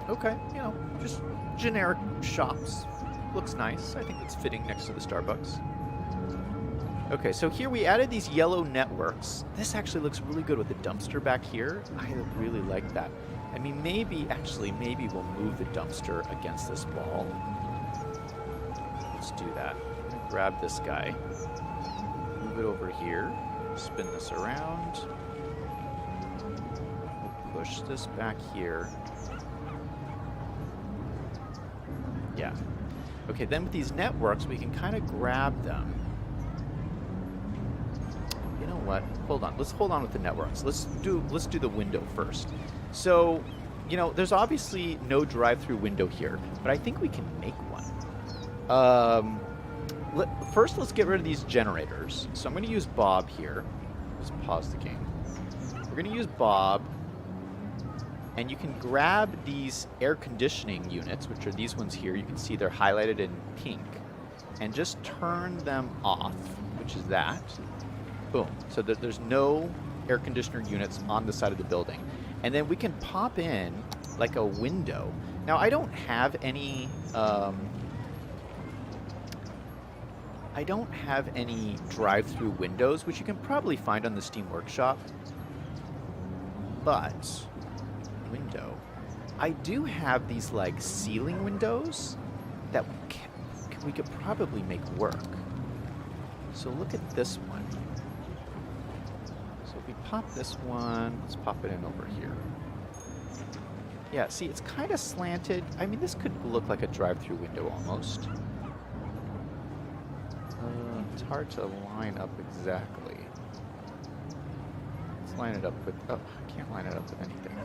Okay, you know, just generic shops. Looks nice. I think it's fitting next to the Starbucks. Okay, so here we added these yellow networks. This actually looks really good with the dumpster back here. I really like that. I mean, maybe we'll move the dumpster against this wall. Let's do that. I'm gonna grab this guy, move it over here, spin this around, we'll push this back here. Yeah. Okay, then with these networks, we can kind of grab them. You know what? Hold on. Let's hold on with the networks. Let's do the window first. So, you know, there's obviously no drive-through window here, but I think we can make one. First, let's get rid of these generators. So I'm going to use Bob here. Let's pause the game. We're going to use Bob. And you can grab these air conditioning units, which are these ones here. You can see they're highlighted in pink. And just turn them off, which is that. Boom. So that there's no air conditioner units on the side of the building. And then we can pop in like a window. Now, I don't have any drive-through windows, which you can probably find on the Steam Workshop. But window, I do have these like ceiling windows that we could probably make work. So look at this one. So if we pop this one, let's pop it in over here. Yeah, see, it's kind of slanted. I mean, this could look like a drive-through window almost. It's hard to line up exactly. Let's line it up with... Oh, I can't line it up with anything.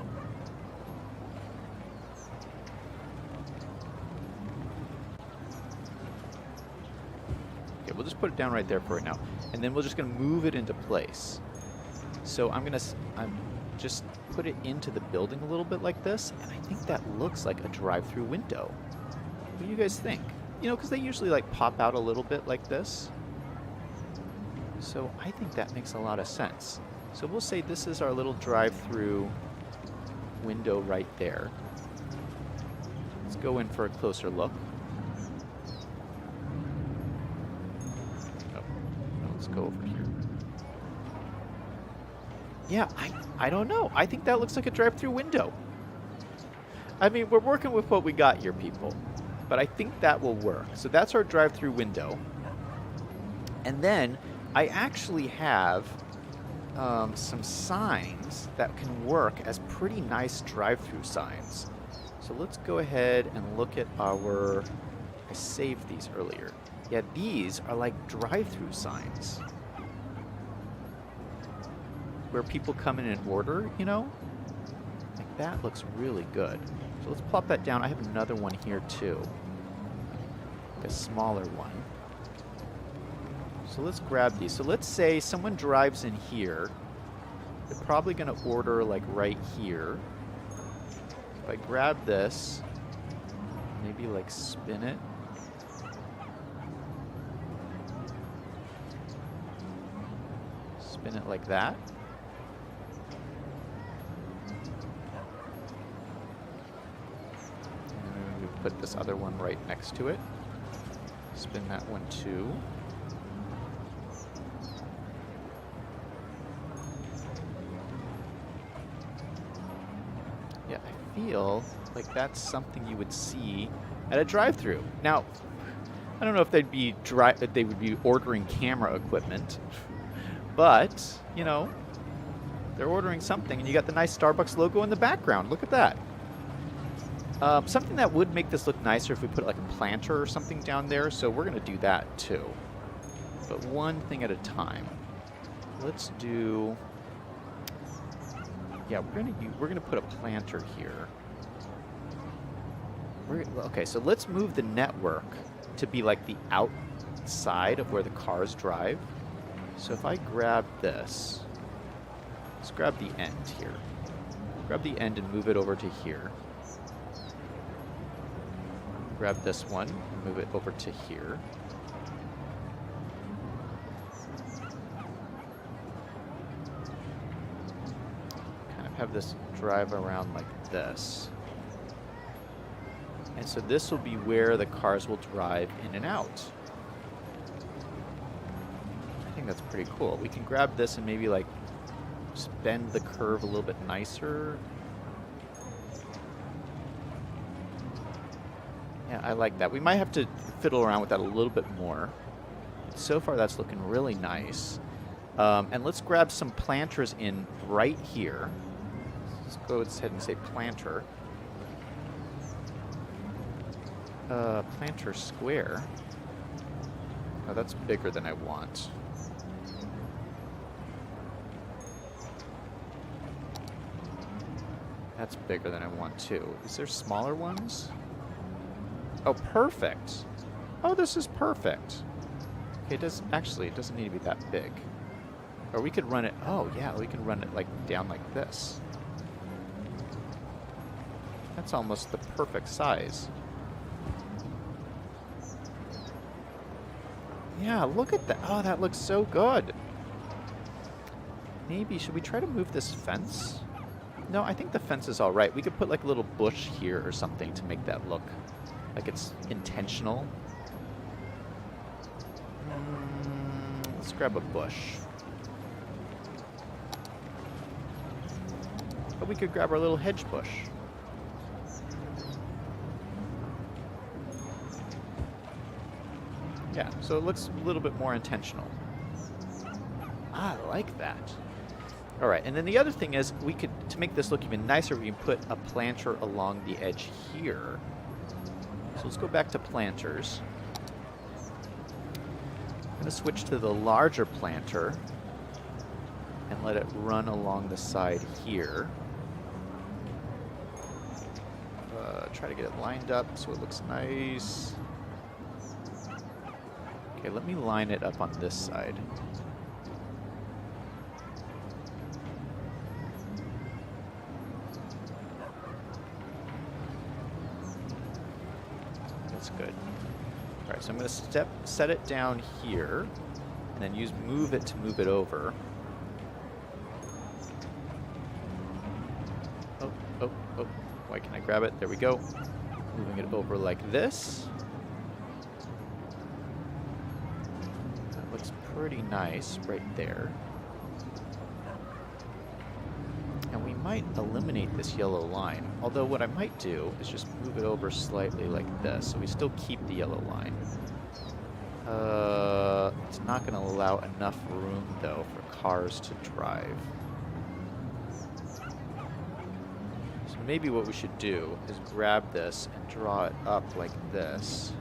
Okay, we'll just put it down right there for right now. And then we're just going to move it into place. So I'm just put it into the building a little bit like this, and I think that looks like a drive-through window. What do you guys think? You know, because they usually like pop out a little bit like this. So I think that makes a lot of sense. So we'll say this is our little drive-through window right there. Let's go in for a closer look. Oh, let's go over here. Yeah, I don't know. I think that looks like a drive-through window. I mean, we're working with what we got here, people. But I think that will work. So that's our drive-through window. And then I actually have some signs that can work as pretty nice drive-through signs. So let's go ahead and look at our... I saved these earlier. Yeah, these are like drive-through signs. Where people come in and order, you know? Like that looks really good. So let's plop that down. I have another one here too. Like a smaller one. So let's grab these. So let's say someone drives in here. They're probably going to order like right here. If I grab this, maybe like spin it. Spin it like that. And then we put this other one right next to it. Spin that one too. Yeah, I feel like that's something you would see at a drive-thru. Now, I don't know if they would be ordering camera equipment, but you know, they're ordering something, and you got the nice Starbucks logo in the background. Look at that. Something that would make this look nicer if we put like a planter or something down there. So we're gonna do that too, but one thing at a time. Let's do. Yeah, we're gonna put a planter here. Okay, so let's move the network to be like the outside of where the cars drive. So if I grab this, let's grab the end here. Grab the end and move it over to here. Grab this one, move it over to here. Kind of have this drive around like this. And so this will be where the cars will drive in and out. I think that's pretty cool. We can grab this and maybe like bend the curve a little bit nicer. Yeah, I like that. We might have to fiddle around with that a little bit more. So far that's looking really nice. And let's grab some planters in right here. Let's go ahead and say planter. Planter square. Oh, that's bigger than I want. That's bigger than I want too. Is there smaller ones? Oh, perfect. Oh, this is perfect. Okay, it doesn't need to be that big. Or we could run it, oh yeah, we can run it like down like this. That's almost the perfect size. Yeah, look at that. Oh, that looks so good. Maybe, should we try to move this fence? No, I think the fence is all right. We could put like a little bush here or something to make that look like it's intentional. Let's grab a bush. But we could grab our little hedge bush. Yeah, so it looks a little bit more intentional. I like that. All right, and then the other thing is we could, to make this look even nicer, we can put a planter along the edge here. So let's go back to planters. I'm going to switch to the larger planter and let it run along the side here. Try to get it lined up so it looks nice. Okay, let me line it up on this side. That's good. All right, so I'm going to set it down here, and then use move it to move it over. Oh, oh, oh. Why can't I grab it? There we go. Moving it over like this. That looks pretty nice right there. And we might eliminate this yellow line. Although what I might do is just move it over slightly like this, so we still keep the yellow line. It's not going to allow enough room, though, for cars to drive. So maybe what we should do is grab this and draw it up like this.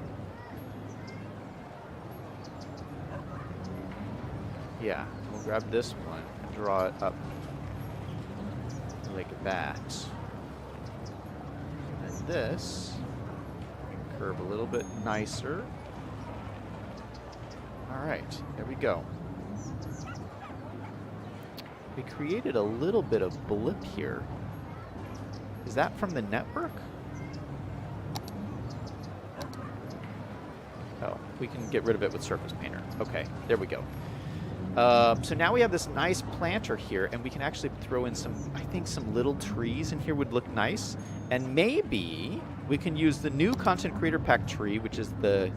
Yeah, we'll grab this one and draw it up like that. And this, we can curve a little bit nicer. All right, there we go. We created a little bit of blip here. Is that from the network? Oh, we can get rid of it with Surface Painter. Okay, there we go. So now we have this nice planter here, and we can actually throw in some, I think some little trees in here would look nice. And maybe we can use the new Content Creator Pack tree, which is the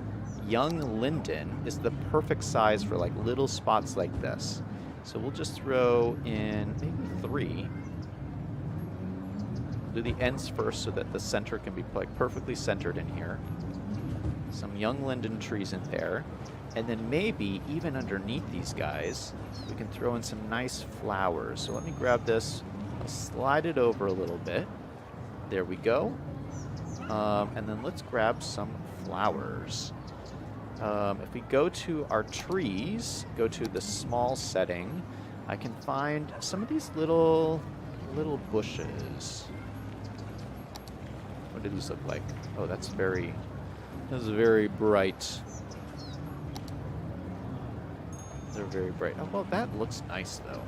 young linden is the perfect size for like little spots like this. So we'll just throw in maybe 3. Do the ends first so that the center can be like perfectly centered in here. Some young linden trees in there. And then maybe even underneath these guys, we can throw in some nice flowers. So let me grab this. I'll slide it over a little bit. There we go. And then let's grab some flowers. If we go to our trees, go to the small setting, I can find some of these little bushes. What do these look like? Oh, that's very bright. They're very bright. Oh, well, that looks nice, though.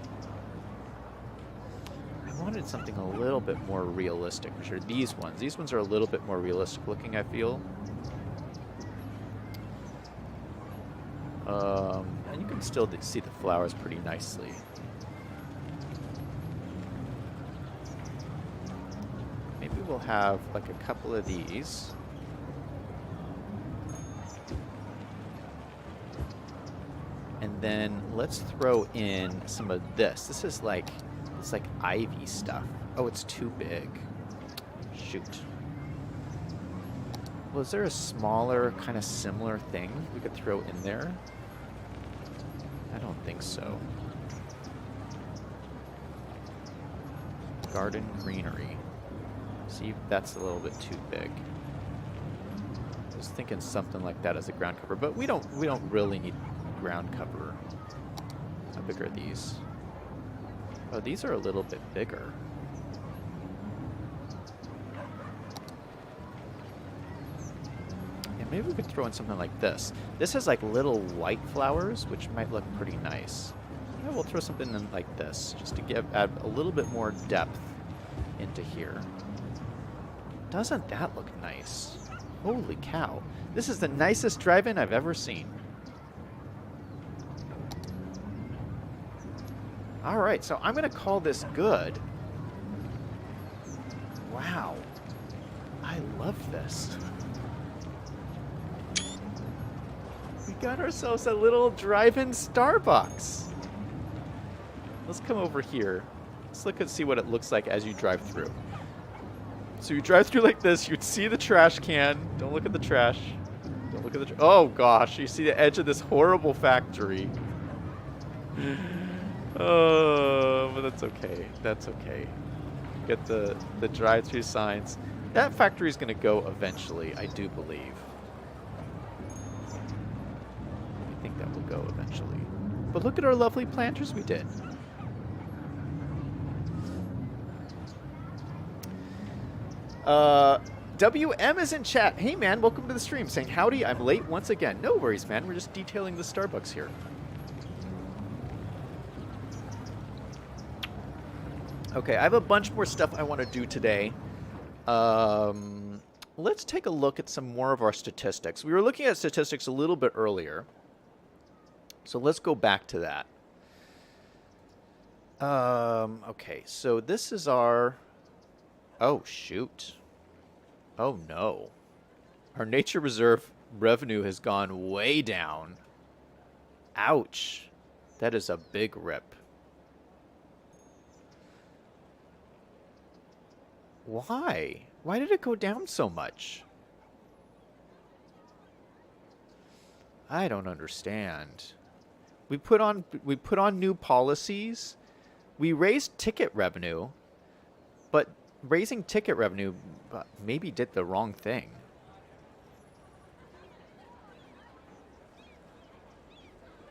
I wanted something a little bit more realistic. For sure, these ones. These ones are a little bit more realistic looking, I feel. And you can still see the flowers pretty nicely. Maybe we'll have like a couple of these. And then let's throw in some of this. This is like, it's like ivy stuff. Oh, it's too big. Shoot. Well, is there a smaller, kind of similar thing we could throw in there? I don't think so. Garden greenery. See, that's a little bit too big. I was thinking something like that as a ground cover, but we don't really need ground cover. How big are these? Oh, these are a little bit bigger. Yeah, maybe we could throw in something like this. This has like little white flowers, which might look pretty nice. Yeah, we'll throw something in like this, just to add a little bit more depth into here. Doesn't that look nice? Holy cow. This is the nicest drive-in I've ever seen. Alright, so I'm going to call this good. Wow. I love this. We got ourselves a little drive-in Starbucks. Let's come over here. Let's look and see what it looks like as you drive through. So you drive through like this, you'd see the trash can. Don't look at the trash. Don't look at the oh gosh, you see the edge of this horrible factory. Oh, but that's okay. That's okay. Get the drive-through signs. That factory is going to go eventually, I do believe. I think that will go eventually. But look at our lovely planters we did. WM is in chat. Hey, man, welcome to the stream. Saying howdy, I'm late once again. No worries, man. We're just detailing the Starbucks here. Okay, I have a bunch more stuff I want to do today. Let's take a look at some more of our statistics. We were looking at statistics a little bit earlier. So let's go back to that. Okay, so this is our... Oh, shoot. Oh, no. Our nature reserve revenue has gone way down. Ouch. That is a big rip. Why? Why did it go down so much? I don't understand. We put on new policies. We raised ticket revenue, but raising ticket revenue maybe did the wrong thing.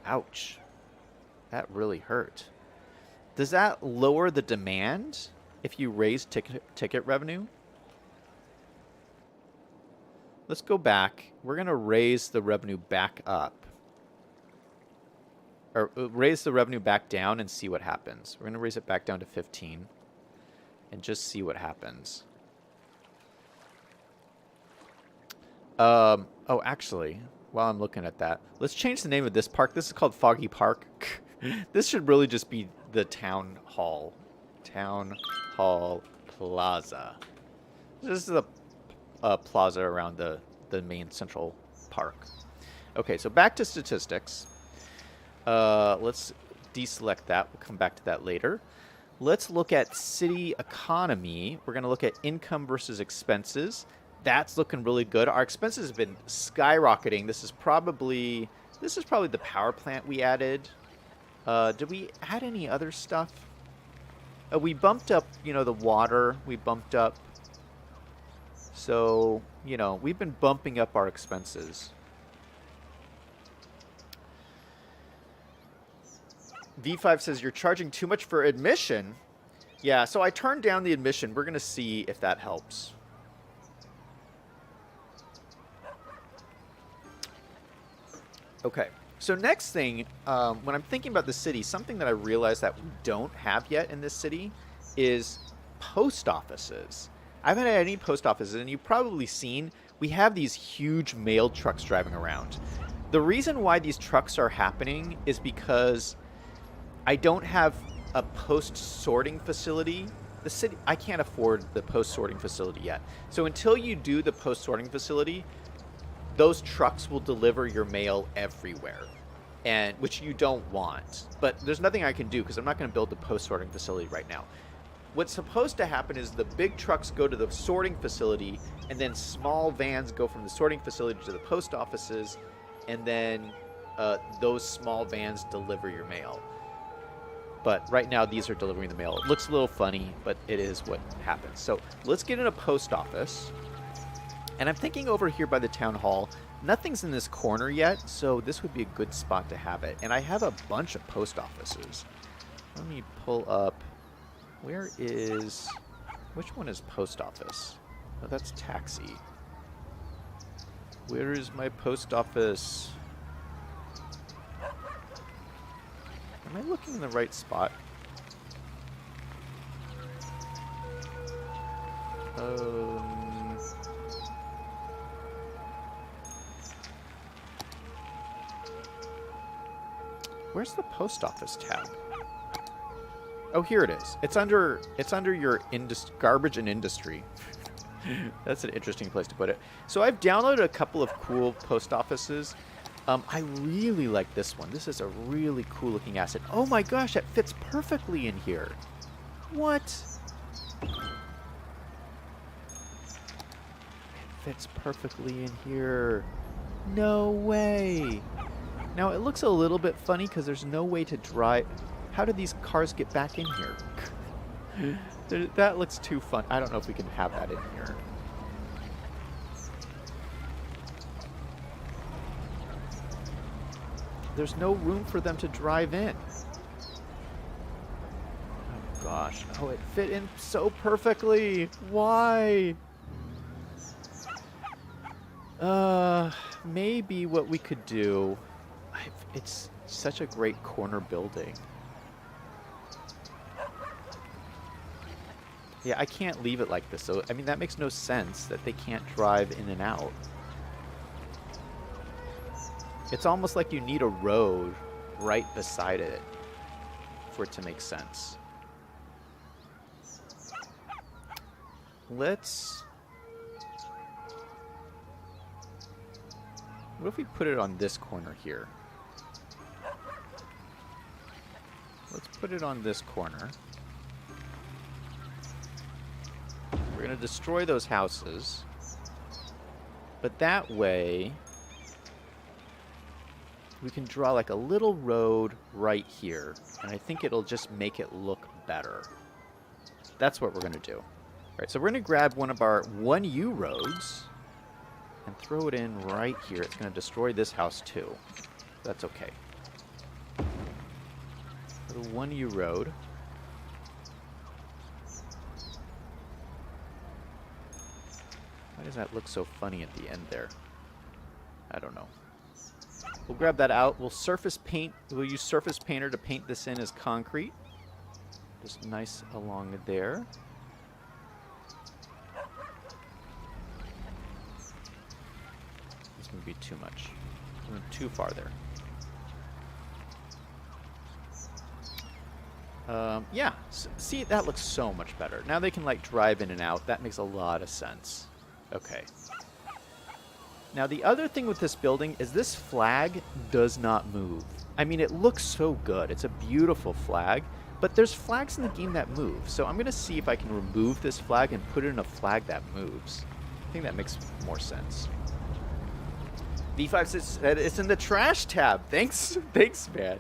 Ouch. That really hurt. Does that lower the demand if you raise ticket revenue? Let's go back. We're going to raise the revenue back up. Or raise the revenue back down and see what happens. We're going to raise it back down to 15 and just see what happens. Oh, actually, while I'm looking at that, let's change the name of this park. This is called Foggy Park. This should really just be the Town Hall. Town Hall Plaza. This is a plaza around the main central park. Okay, so back to statistics. Let's deselect that. We'll come back to that later. Let's look at city economy. We're going to look at income versus expenses. That's looking really good. Our expenses have been skyrocketing. This is probably the power plant we added. Did we add any other stuff? We bumped up, the water. We bumped up. So, we've been bumping up our expenses. V5 says you're charging too much for admission. Yeah, so I turned down the admission. We're going to see if that helps. Okay, so next thing, when I'm thinking about the city, something that I realized that we don't have yet in this city is post offices. I haven't had any post offices, and you've probably seen we have these huge mail trucks driving around. The reason why these trucks are happening is because I don't have a post sorting facility. The city, I can't afford the post sorting facility yet. So until you do the post sorting facility, those trucks will deliver your mail everywhere, and which you don't want. But there's nothing I can do because I'm not going to build the post sorting facility right now. What's supposed to happen is the big trucks go to the sorting facility, and then small vans go from the sorting facility to the post offices, and then those small vans deliver your mail. But right now, these are delivering the mail. It looks a little funny, but it is what happens. So let's get in a post office. And I'm thinking over here by the town hall, nothing's in this corner yet, so this would be a good spot to have it. And I have a bunch of post offices. Let me pull up. Which one is post office? Oh, that's taxi. Where is my post office? Am I looking in the right spot? Where's the post office tab? Oh, here it is. It's under your garbage and industry. That's an interesting place to put it. So I've downloaded a couple of cool post offices. I really like this one. This is a really cool looking asset. Oh my gosh, that fits perfectly in here. What? It fits perfectly in here. No way. Now it looks a little bit funny because there's no way to drive. How do these cars get back in here? That looks too fun. I don't know if we can have that in here. There's no room for them to drive in. Oh gosh. Oh, it fit in so perfectly. Why? Maybe what we could do... It's such a great corner building. Yeah, I can't leave it like this. So, I mean, that makes no sense that they can't drive in and out. It's almost like you need a road right beside it for it to make sense. What if we put it on this corner here? Let's put it on this corner. We're going to destroy those houses. But that way... we can draw like a little road right here, and I think it'll just make it look better. That's what we're going to do. All right, so we're going to grab one of our 1U roads and throw it in right here. It's going to destroy this house too. That's okay. The 1U road. Why does that look so funny at the end there? I don't know. We'll grab that out. We'll use surface painter to paint this in as concrete. Just nice along there. It's going to be too much. I went too far there. Yeah, see, that looks so much better. Now they can like drive in and out. That makes a lot of sense. Okay. Now, the other thing with this building is this flag does not move. I mean, it looks so good. It's a beautiful flag, but there's flags in the game that move. So I'm going to see if I can remove this flag and put in a flag that moves. I think that makes more sense. V5 says it's in the trash tab. Thanks, man.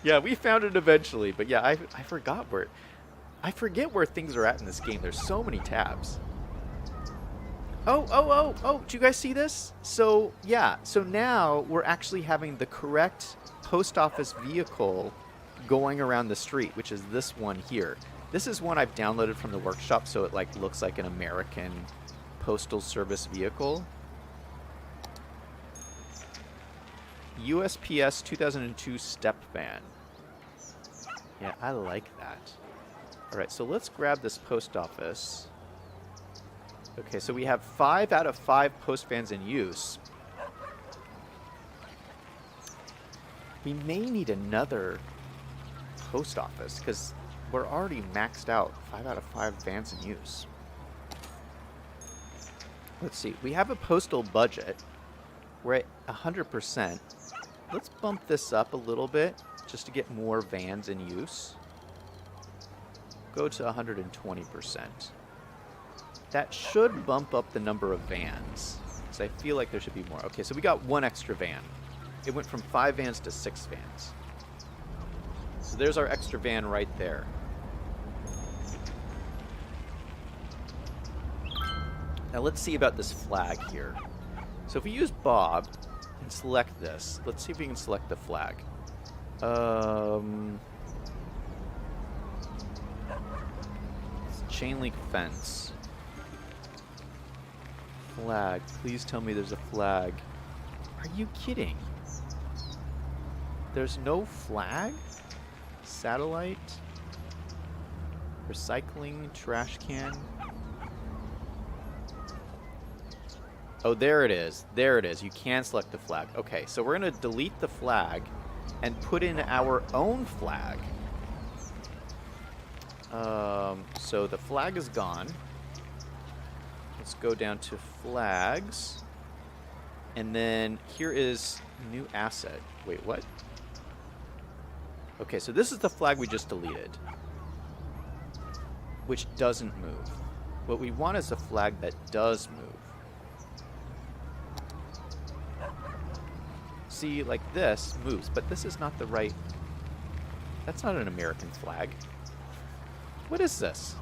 Yeah, we found it eventually, but yeah, I forgot where... I forget where things are at in this game. There's so many tabs. Oh, do you guys see this? So, yeah, so now we're actually having the correct post office vehicle going around the street, which is this one here. This is one I've downloaded from the workshop, so it like looks like an American postal service vehicle. USPS 2002 step van. Yeah, I like that. All right, so let's grab this post office. Okay, so we have 5 out of 5 post vans in use. We may need another post office because we're already maxed out 5 out of 5 vans in use. Let's see. We have a postal budget. We're at 100%. Let's bump this up a little bit just to get more vans in use. Go to 120%. That should bump up the number of vans. So I feel like there should be more. Okay, so we got 1 extra van. It went from 5 vans to 6 vans. So there's our extra van right there. Now let's see about this flag here. So if we use Bob and select this, let's see if we can select the flag. Chain link fence. Flag. Please tell me there's a flag. Are you kidding? There's no flag? Satellite? Recycling? Trash can? Oh, there it is. There it is. You can select the flag. Okay, so we're going to delete the flag and put in our own flag. So the flag is gone. Let's go down to flags. And then here is new asset. Wait, what? Okay, so this is the flag we just deleted, which doesn't move. What we want is a flag that does move. See, like this moves, but this is not the right... That's not an American flag. What is this?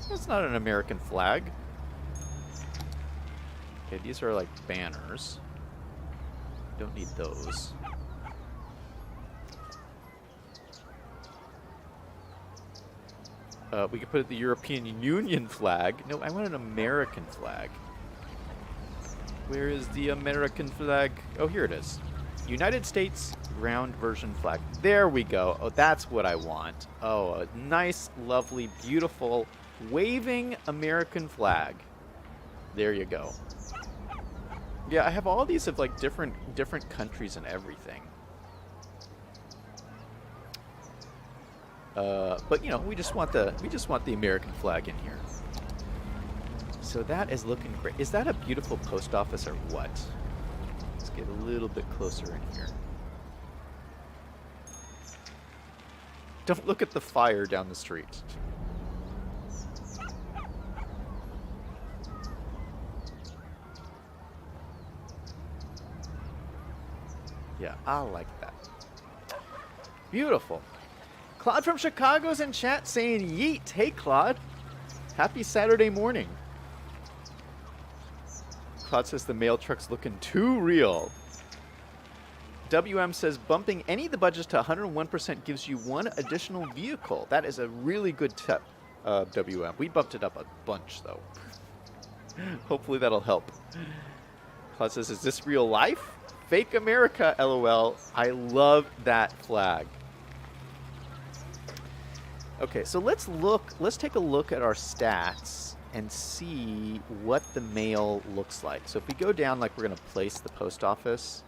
That's not an American flag. Okay, these are like banners. Don't need those. We could put the European Union flag. No, I want an American flag. Where is the American flag? Oh, here it is. United States round version flag. There we go. Oh, that's what I want. Oh, a nice, lovely, beautiful, waving American flag. There you go. Yeah, I have all these of like different countries and everything. But you know, we just want the American flag in here. So that is looking great. Is that a beautiful post office or what? Let's get a little bit closer in here. Don't look at the fire down the street. Yeah, I like that. Beautiful. Claude from Chicago's in chat saying yeet. Hey, Claude. Happy Saturday morning. Claude says the mail truck's looking too real. WM says bumping any of the budgets to 101% gives you 1 additional vehicle. That is a really good tip, WM. We bumped it up a bunch, though. Hopefully that'll help. Claude says, is this real life? Fake America, LOL. I love that flag. Okay, so let's take a look at our stats and see what the mail looks like. So if we go down like we're going to place the post office,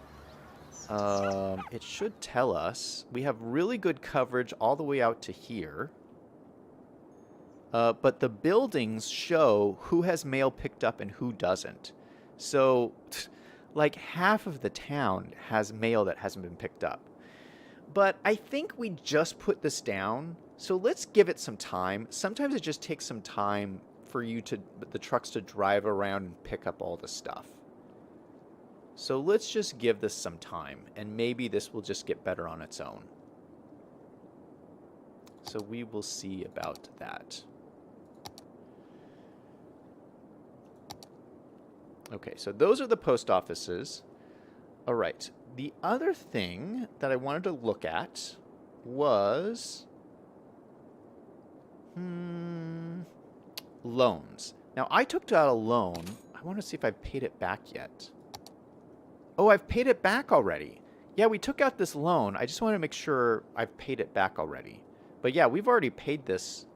it should tell us we have really good coverage all the way out to here. But the buildings show who has mail picked up and who doesn't. So, like half of the town has mail that hasn't been picked up. But I think we just put this down, so let's give it some time. Sometimes it just takes some time for the trucks to drive around and pick up all the stuff. So let's just give this some time, and maybe this will just get better on its own. So we will see about that. Okay, so those are the post offices. All right. The other thing that I wanted to look at was loans. Now, I took out a loan. I want to see if I've paid it back yet. Oh, I've paid it back already. Yeah, we took out this loan. I just want to make sure I've paid it back already. But yeah, we've already paid this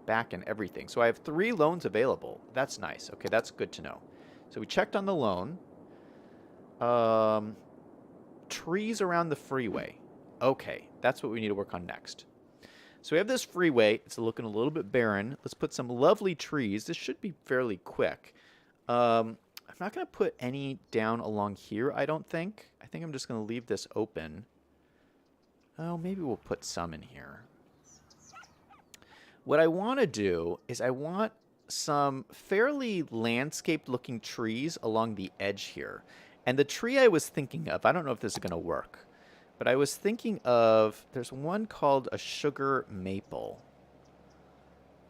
back and everything. So I have 3 loans available. That's nice. Okay, that's good to know. So we checked on the loan. Trees around the freeway. Okay, that's what we need to work on next. So we have this freeway. It's looking a little bit barren. Let's put some lovely trees. This should be fairly quick. I'm not going to put any down along here, I don't think. I think I'm just going to leave this open. Oh, maybe we'll put some in here. What I want to do is I want some fairly landscaped-looking trees along the edge here. And the tree I was thinking of, I don't know if this is going to work, but I was thinking of, there's one called a sugar maple.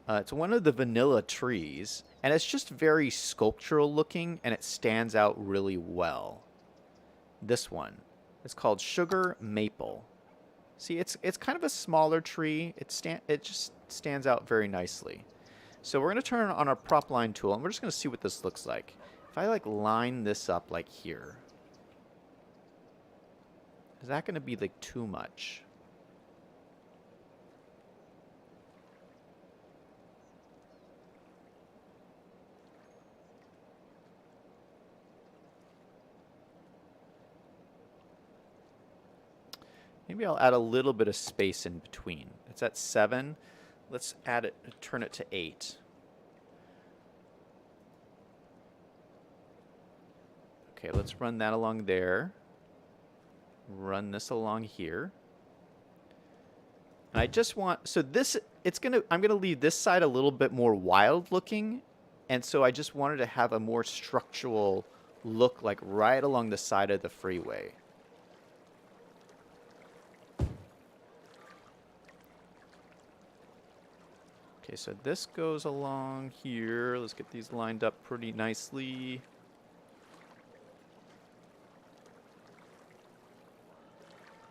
It's one of the vanilla trees, and it's just very sculptural looking, and it stands out really well. This one. It's called sugar maple. See, it's kind of a smaller tree. It just stands out very nicely. So we're going to turn on our prop line tool, and we're just going to see what this looks like. If I like line this up like here, is that going to be like too much? Maybe I'll add a little bit of space in between. It's at 7. Let's add it, turn it to 8. Okay, let's run that along there. Run this along here. And I just want, so this, I'm gonna leave this side a little bit more wild looking. And so I just wanted to have a more structural look, like right along the side of the freeway. Okay, so this goes along here. Let's get these lined up pretty nicely.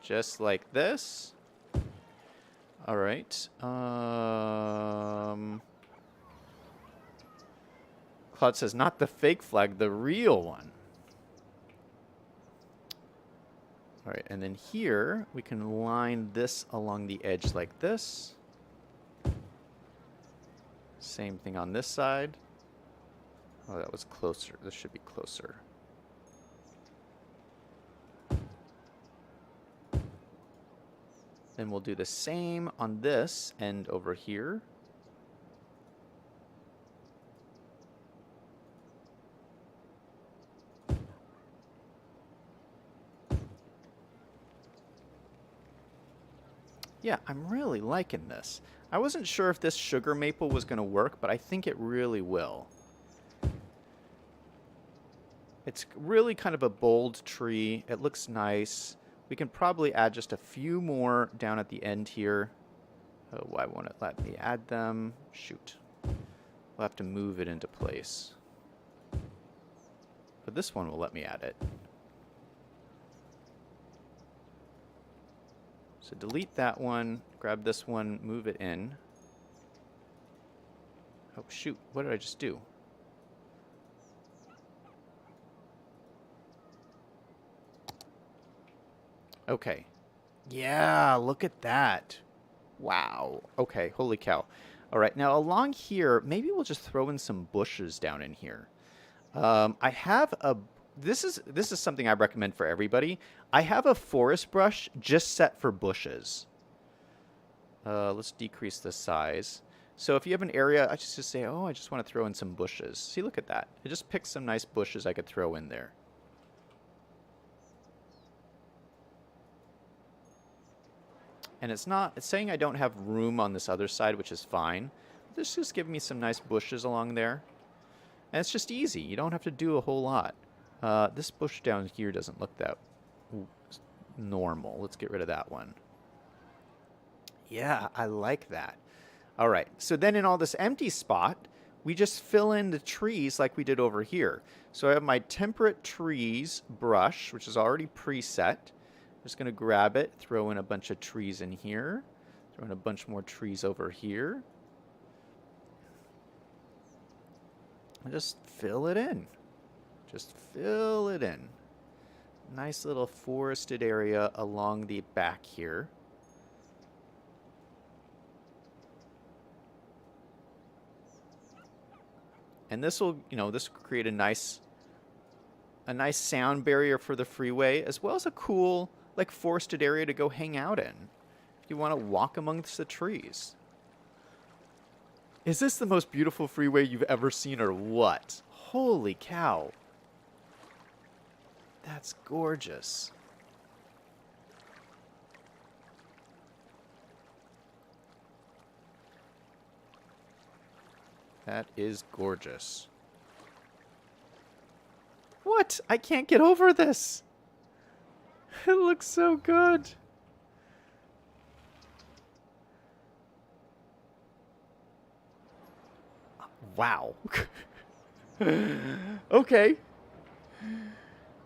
Just like this. All right. Claude says, not the fake flag, the real one. All right, and then here we can line this along the edge like this. Same thing on this side. Oh, that was closer. This should be closer. Then we'll do the same on this end over here. Yeah, I'm really liking this. I wasn't sure if this sugar maple was going to work, but I think it really will. It's really kind of a bold tree. It looks nice. We can probably add just a few more down at the end here. Oh, why won't it let me add them? Shoot. We'll have to move it into place. But this one will let me add it. So delete that one, grab this one, move it in. Oh, shoot. What did I just do? Okay. Yeah, look at that. Wow. Okay, holy cow. All right, now along here, maybe we'll just throw in some bushes down in here. I have a... This is something I recommend for everybody. I have a forest brush just set for bushes. Let's decrease the size. So if you have an area, I just say, oh, I just want to throw in some bushes. See, look at that. I just picked some nice bushes I could throw in there. And it's saying I don't have room on this other side, which is fine. This just give me some nice bushes along there. And it's just easy. You don't have to do a whole lot. This bush down here doesn't look that normal. Let's get rid of that one. Yeah, I like that. All right, so then in all this empty spot, we just fill in the trees like we did over here. So I have my temperate trees brush, which is already preset. I'm just going to grab it, throw in a bunch of trees in here, throw in a bunch more trees over here. And just fill it in. Just fill it in. Nice little forested area along the back here. And this will, this will create a nice sound barrier for the freeway, as well as a cool, like, forested area to go hang out in. If you want to walk amongst the trees. Is this the most beautiful freeway you've ever seen, or what? Holy cow. That's gorgeous. That is gorgeous. What? I can't get over this. It looks so good. Wow. Okay.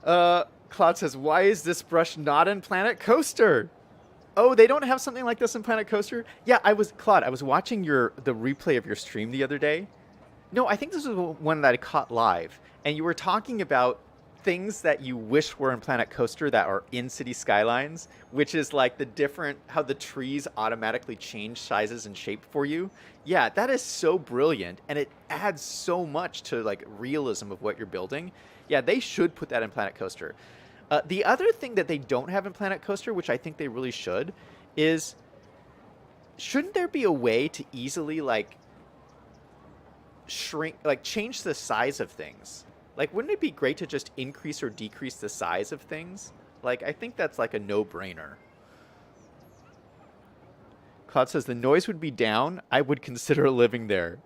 Cloud says, why is this brush not in Planet Coaster? Oh, they don't have something like this in Planet Coaster? Yeah, Claude, I was watching the replay of your stream the other day. No, I think this was one that I caught live. And you were talking about things that you wish were in Planet Coaster that are in City Skylines, which is like how the trees automatically change sizes and shape for you. Yeah, that is so brilliant. And it adds so much to like realism of what you're building. Yeah, they should put that in Planet Coaster. The other thing that they don't have in Planet Coaster, which I think they really should, is shouldn't there be a way to easily change the size of things? Like, wouldn't it be great to just increase or decrease the size of things? Like, I think that's like a no-brainer. Cloud says, the noise would be down. I would consider living there.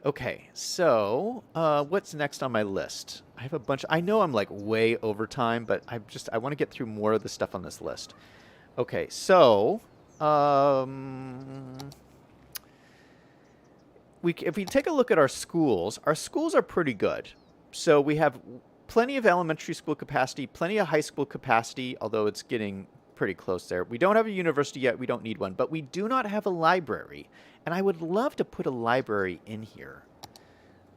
Okay, so what's next on my list? I have a bunch. I know I'm like way over time, but I want to get through more of the stuff on this list. Okay, so if we take a look at our schools are pretty good. So we have plenty of elementary school capacity, plenty of high school capacity, although it's getting pretty close there. We don't have a university yet. We don't need one, but we do not have a library. And I would love to put a library in here.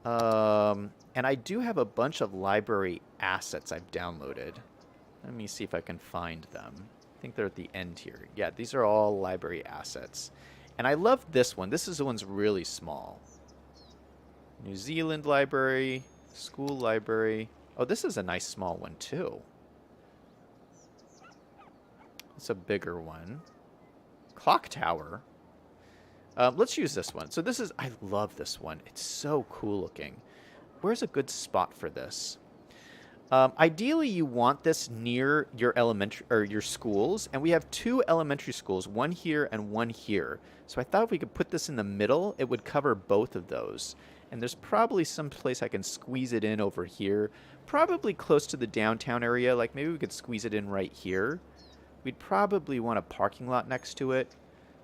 And I do have a bunch of library assets I've downloaded. Let me see if I can find them. I think they're at the end here. Yeah, these are all library assets. And I love this one. This is the one's really small. New Zealand library, school library. Oh, this is a nice small one too. It's a bigger one. Clock tower. Let's use this one. So I love this one. It's so cool looking. Where's a good spot for this? Ideally, you want this near your elementary or your schools, and we have 2 elementary schools, one here and one here. So I thought if we could put this in the middle, it would cover both of those. And there's probably some place I can squeeze it in over here, probably close to the downtown area. Like maybe we could squeeze it in right here. We'd probably want a parking lot next to it.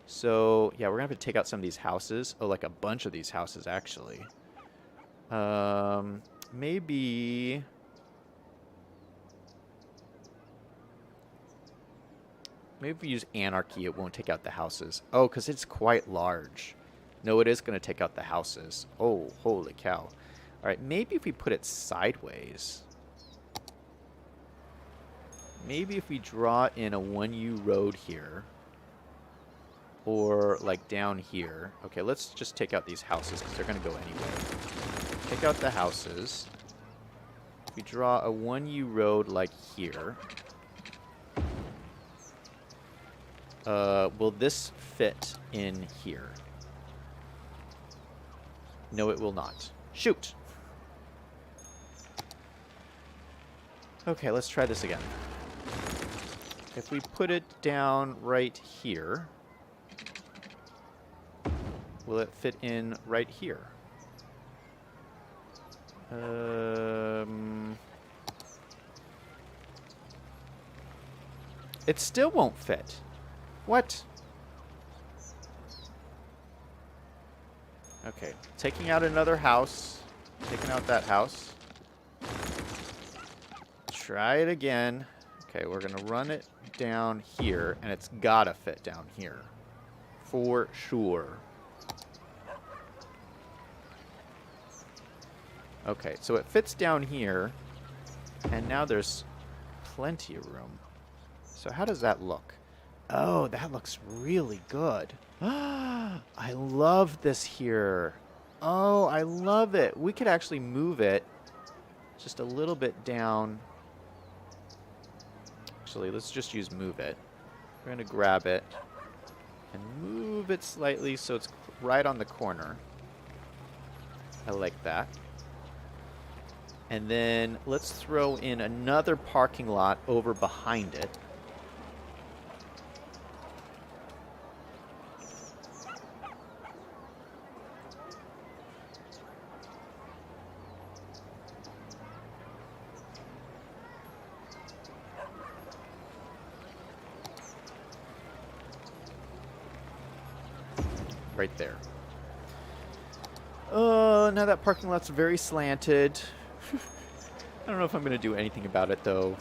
So yeah, we're gonna have to take out some of these houses. Oh, like a bunch of these houses actually. Maybe. Maybe if we use anarchy, it won't take out the houses. Oh, because it's quite large. No, it is going to take out the houses. Oh, holy cow. All right, maybe if we put it sideways. Maybe if we draw in a 1U road here. Or, like, down here. Okay, let's just take out these houses, because they're going to go anyway. Take out the houses. We draw a 1U road, like, here. Will this fit in here? No, it will not. Shoot! Okay, let's try this again. If we put it down right here, will it fit in right here? It still won't fit. What? Okay, taking out another house. Taking out that house. Try it again. Okay, we're going to run it down here, and it's got to fit down here. For sure. Okay, so it fits down here, and now there's plenty of room. So how does that look? Oh, that looks really good. I love this here. Oh, I love it. We could actually move it just a little bit down. Actually, let's just use move it. We're going to grab it and move it slightly so it's right on the corner. I like that. And then let's throw in another parking lot over behind it. Right there. Now that parking lot's very slanted. I don't know if I'm going to do anything about it, though.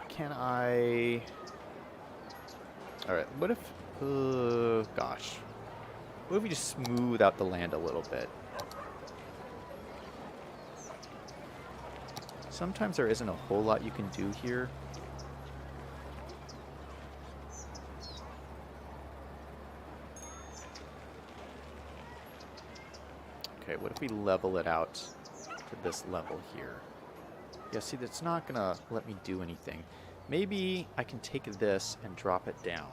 Can I... Alright, what if... gosh. What if we just smooth out the land a little bit? Sometimes there isn't a whole lot you can do here. Okay, what if we level it out to this level here? Yeah, see, that's not going to let me do anything. Maybe I can take this and drop it down.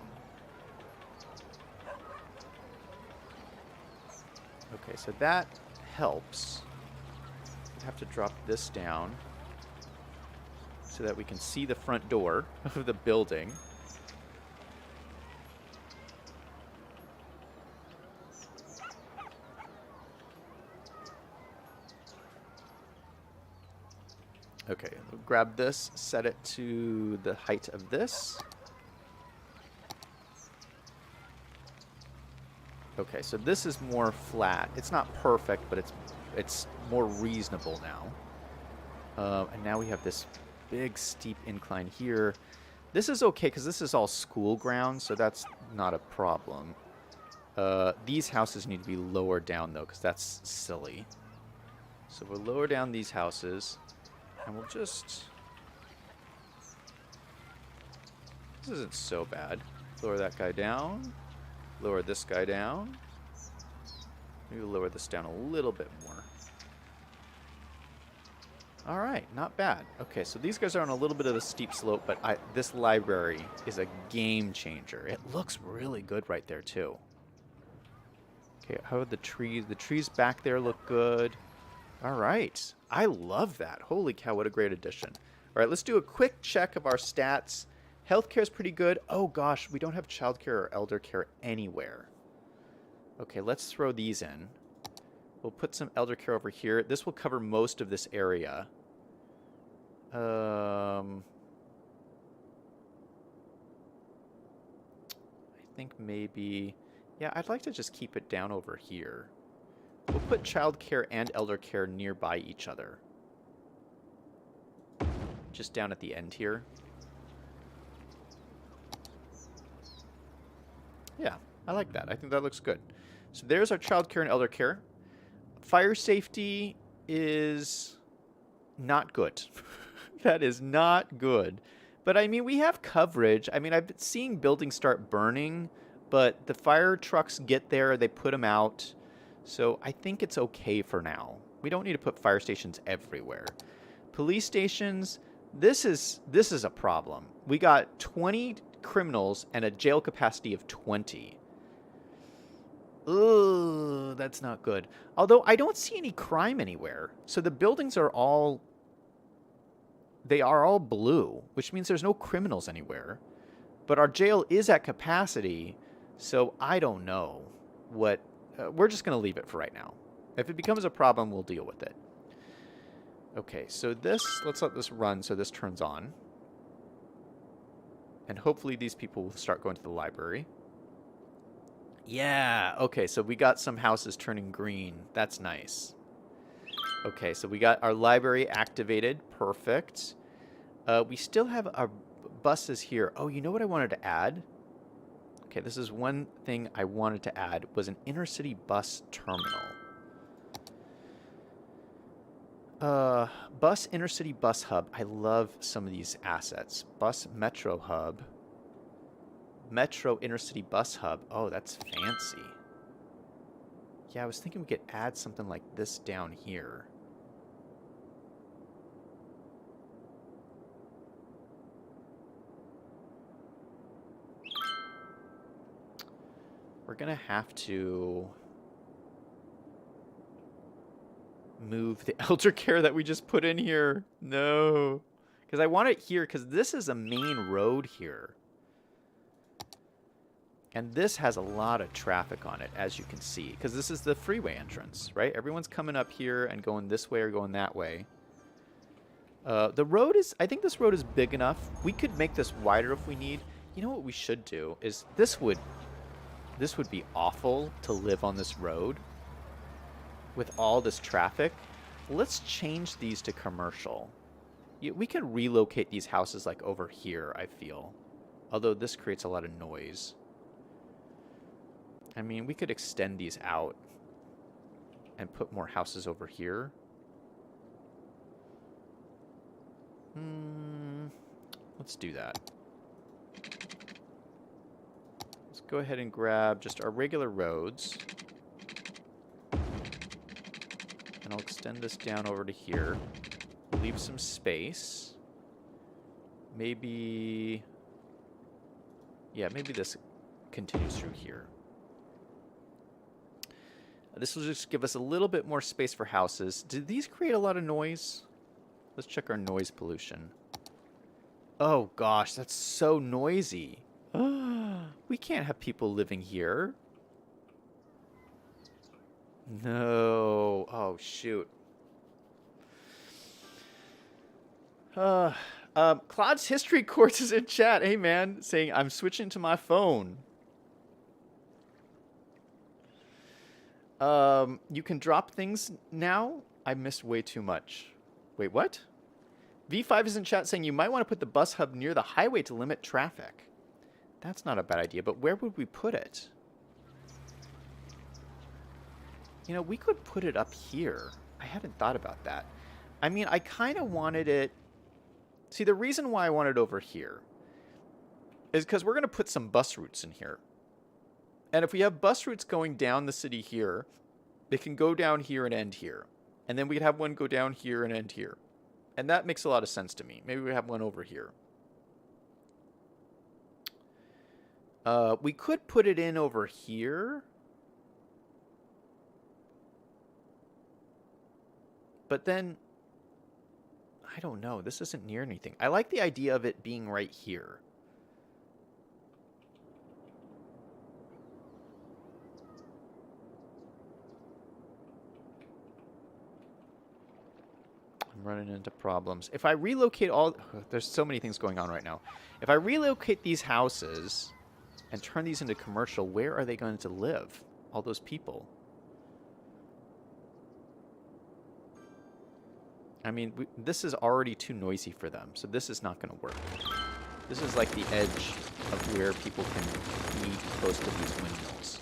Okay, so that helps. I have to drop this down so that we can see the front door of the building. Okay, we'll grab this, set it to the height of this. Okay, so this is more flat. It's not perfect, but it's more reasonable now. And now we have this big steep incline here. This is okay because this is all school grounds, so that's not a problem. These houses need to be lower down though, because that's silly. So we'll lower down these houses. And we'll just... This isn't so bad. Lower that guy down. Lower this guy down. Maybe lower this down a little bit more. Alright, not bad. Okay, so these guys are on a little bit of a steep slope, but this library is a game changer. It looks really good right there, too. Okay, how are the trees? The trees back there look good. All right. I love that. Holy cow, what a great addition. All right, let's do a quick check of our stats. Healthcare is pretty good. Oh, gosh, we don't have childcare or elder care anywhere. Okay, let's throw these in. We'll put some elder care over here. This will cover most of this area. I think maybe... Yeah, I'd like to just keep it down over here. We'll put childcare and elder care nearby each other. Just down at the end here. Yeah, I like that. I think that looks good. So there's our childcare and elder care. Fire safety is not good. That is not good. But I mean, we have coverage. I mean, I've been seeing buildings start burning, but the fire trucks get there, they put them out. So I think it's okay for now. We don't need to put fire stations everywhere. Police stations, This is a problem. We got 20 criminals and a jail capacity of 20. Ugh, that's not good. Although I don't see any crime anywhere. So the buildings are all... They are all blue, which means there's no criminals anywhere. But our jail is at capacity, so I don't know what... we're just going to leave it for right now. If it becomes a problem, we'll deal with it. Okay, so this... Let's let this run so this turns on. And hopefully these people will start going to the library. Yeah, okay, so we got some houses turning green. That's nice. Okay, so we got our library activated. Perfect. We still have our buses here. Oh, you know what I wanted to add? Okay, this is one thing I wanted to add, was an inner-city bus terminal. Bus inner-city bus hub. I love some of these assets. Bus metro hub. Metro inner-city bus hub. Oh, that's fancy. Yeah, I was thinking we could add something like this down here. We're gonna have to move the elder care that we just put in here. No. Because I want it here, because this is a main road here. And this has a lot of traffic on it, as you can see. Because this is the freeway entrance, right? Everyone's coming up here and going this way or going that way. The road is... I think this road is big enough. We could make this wider if we need. You know what we should do is... This would be awful to live on this road with all this traffic. Let's change these to commercial. We could relocate these houses like over here, I feel. Although this creates a lot of noise. I mean, we could extend these out and put more houses over here. Let's do that. Let's go ahead and grab just our regular roads. And I'll extend this down over to here. Leave some space. Maybe... Yeah, maybe this continues through here. This will just give us a little bit more space for houses. Do these create a lot of noise? Let's check our noise pollution. Oh gosh, that's so noisy. We can't have people living here. No. Oh, shoot. Claude's history course is in chat. Hey, man, saying I'm switching to my phone. You can drop things now? I missed way too much. Wait, what? V5 is in chat saying you might want to put the bus hub near the highway to limit traffic. That's not a bad idea, but where would we put it? You know, we could put it up here. I hadn't thought about that. I mean, I kind of wanted it... See, the reason why I want it over here is because we're going to put some bus routes in here. And if we have bus routes going down the city here, they can go down here and end here. And then we could have one go down here and end here. And that makes a lot of sense to me. Maybe we have one over here. We could put it in over here. But then, I don't know. This isn't near anything. I like the idea of it being right here. I'm running into problems. If I relocate all... There's so many things going on right now. If I relocate these houses and turn these into commercial, where are they going to live? All those people. I mean, this is already too noisy for them, so this is not going to work. This is like the edge of where people can be close to these windmills.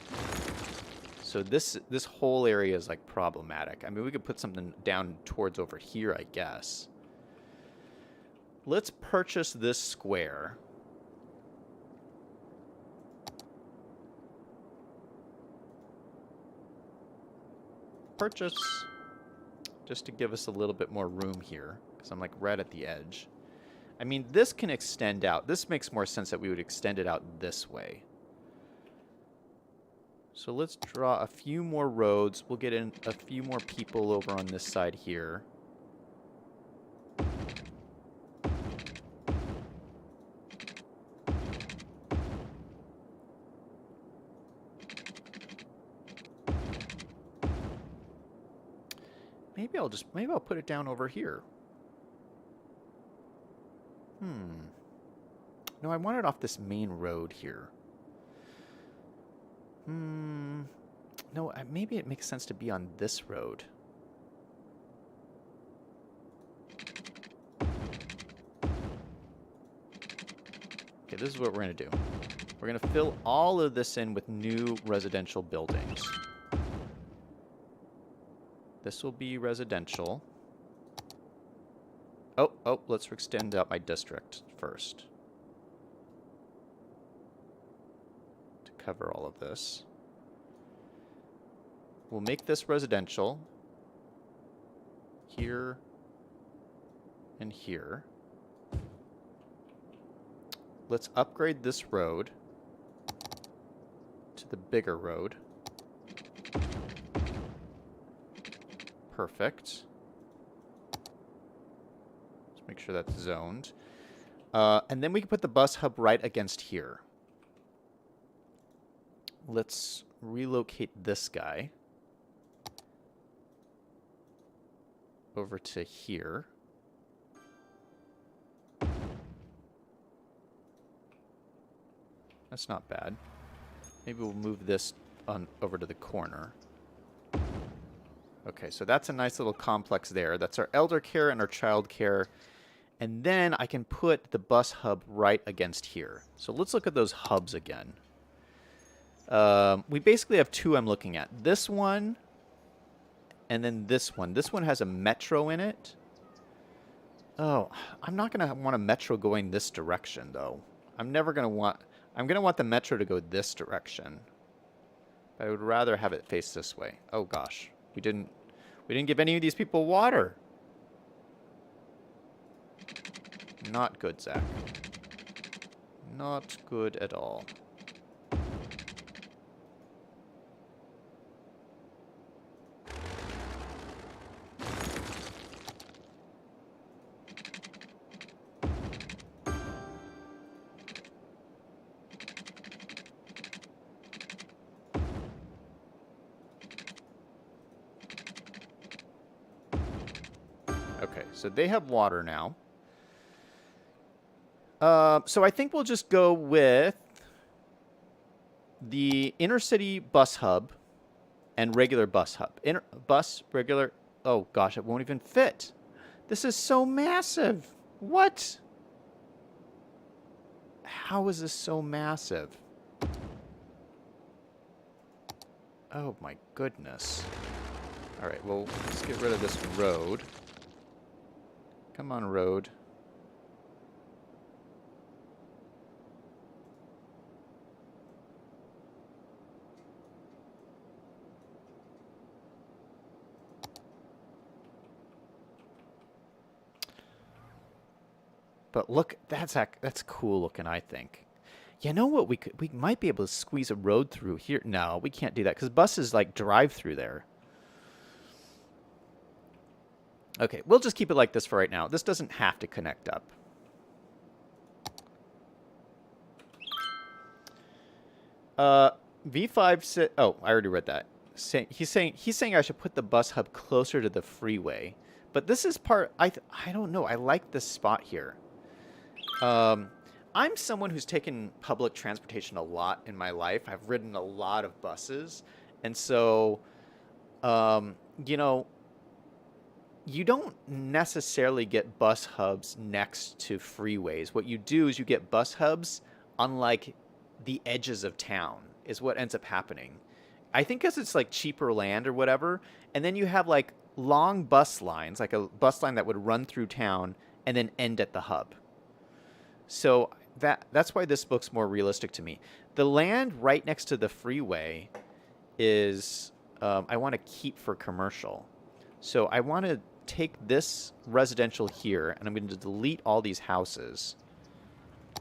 So this whole area is like problematic. I mean, we could put something down towards over here, I guess. Let's purchase this square. Purchase. Just to give us a little bit more room here, because I'm like right at the edge. I mean, this can extend out. This makes more sense that we would extend it out this way. So let's draw a few more roads. We'll get in a few more people over on this side here. Maybe I'll put it down over here. No, I want it off this main road here. No, maybe it makes sense to be on this road. Okay, this is what we're going to do. We're going to fill all of this in with new residential buildings. This will be residential. Oh, let's extend out my district first. To cover all of this. We'll make this residential. Here. And here. Let's upgrade this road to the bigger road. Perfect. Let's make sure that's zoned. And then we can put the bus hub right against here. Let's relocate this guy over to here. That's not bad. Maybe we'll move this on over to the corner. Okay, so that's a nice little complex there. That's our elder care and our child care. And then I can put the bus hub right against here. So let's look at those hubs again. We basically have two I'm looking at. This one and then this one. This one has a metro in it. Oh, I'm not going to want a metro going this direction, though. I'm going to want the metro to go this direction. I would rather have it face this way. Oh, gosh. We didn't give any of these people water. Not good, Zach. Not good at all. Okay, so they have water now. So I think we'll just go with the inner city bus hub and regular bus hub. Regular. Oh, gosh, it won't even fit. This is so massive. What? How is this so massive? Oh, my goodness. All right, well, let's get rid of this road. Come on, road. But look, that's cool looking, I think. You know what? We might be able to squeeze a road through here. No, we can't do that because buses like drive through there. Okay, we'll just keep it like this for right now. This doesn't have to connect up. V5 said, oh, I already read that. He's saying I should put the bus hub closer to the freeway. But this is part, I don't know. I like this spot here. I'm someone who's taken public transportation a lot in my life. I've ridden a lot of buses. And so, you know, you don't necessarily get bus hubs next to freeways. What you do is you get bus hubs on, like, the edges of town is what ends up happening. I think because it's, like, cheaper land or whatever. And then you have, like, long bus lines, like a bus line that would run through town and then end at the hub. So that's why this looks more realistic to me. The land right next to the freeway is I want to keep for commercial. So I want to take this residential here, and I'm going to delete all these houses.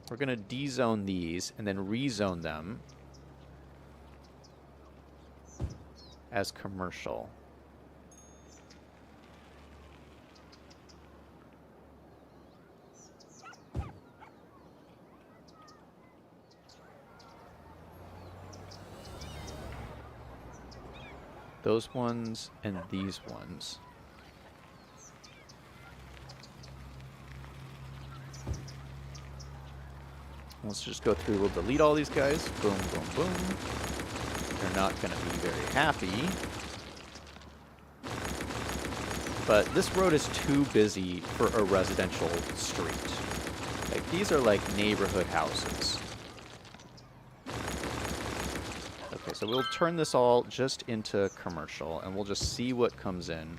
We're going to de-zone these and then rezone them as commercial. Those ones and these ones. Let's just go through. We'll delete all these guys. Boom, boom, boom. They're not going to be very happy. But this road is too busy for a residential street. Like, these are like neighborhood houses. Okay, so we'll turn this all just into commercial, and we'll just see what comes in.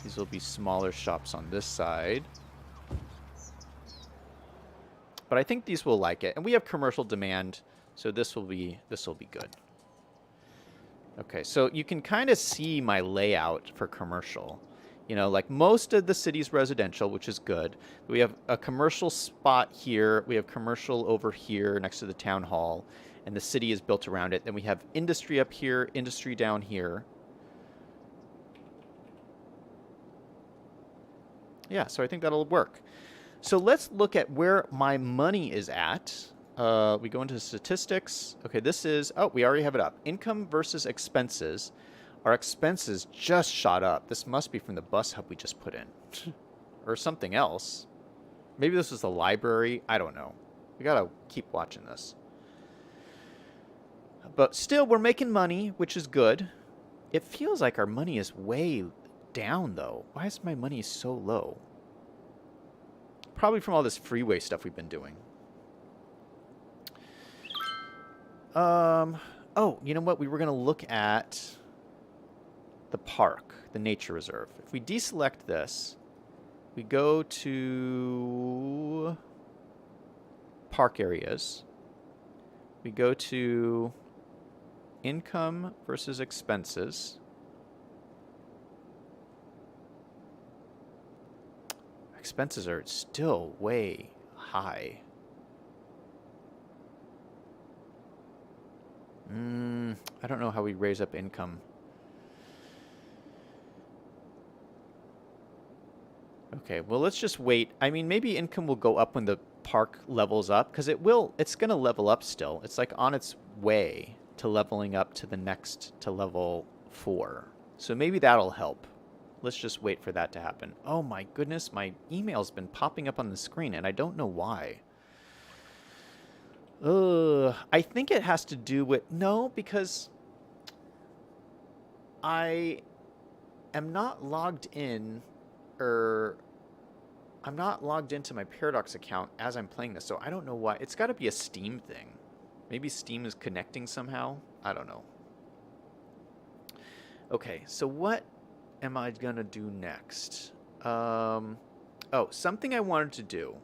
These will be smaller shops on this side. But I think these will like it. And we have commercial demand, so this will be good. Okay, so you can kind of see my layout for commercial. You know, like most of the city's residential, which is good. We have a commercial spot here. We have commercial over here next to the town hall. And the city is built around it. Then we have industry up here, industry down here. Yeah, so I think that'll work. So let's look at where my money is at. We go into statistics. Okay, this is, oh, we already have it up. Income versus expenses. Our expenses just shot up. This must be from the bus hub we just put in. Or something else. Maybe this was the library. I don't know. We gotta keep watching this. But still, we're making money, which is good. It feels like our money is way down, though. Why is my money so low? Probably from all this freeway stuff we've been doing. Oh, you know what? We were going to look at the park, the nature reserve. If we deselect this, we go to park areas. We go to income versus expenses. Expenses are still way high. I don't know how we raise up income. Okay, well, let's just wait. I mean, maybe income will go up when the park levels up, because it's going to level up still. It's like on its way to leveling up to the next, to level 4. So maybe that'll help. Let's just wait for that to happen. Oh my goodness, my email's been popping up on the screen, and I don't know why. I think it has to do with... No, because I am not logged in, or I'm not logged into my Paradox account as I'm playing this, so I don't know why. It's got to be a Steam thing. Maybe Steam is connecting somehow. I don't know. Okay, so what am I gonna do next? Oh, something I wanted to do.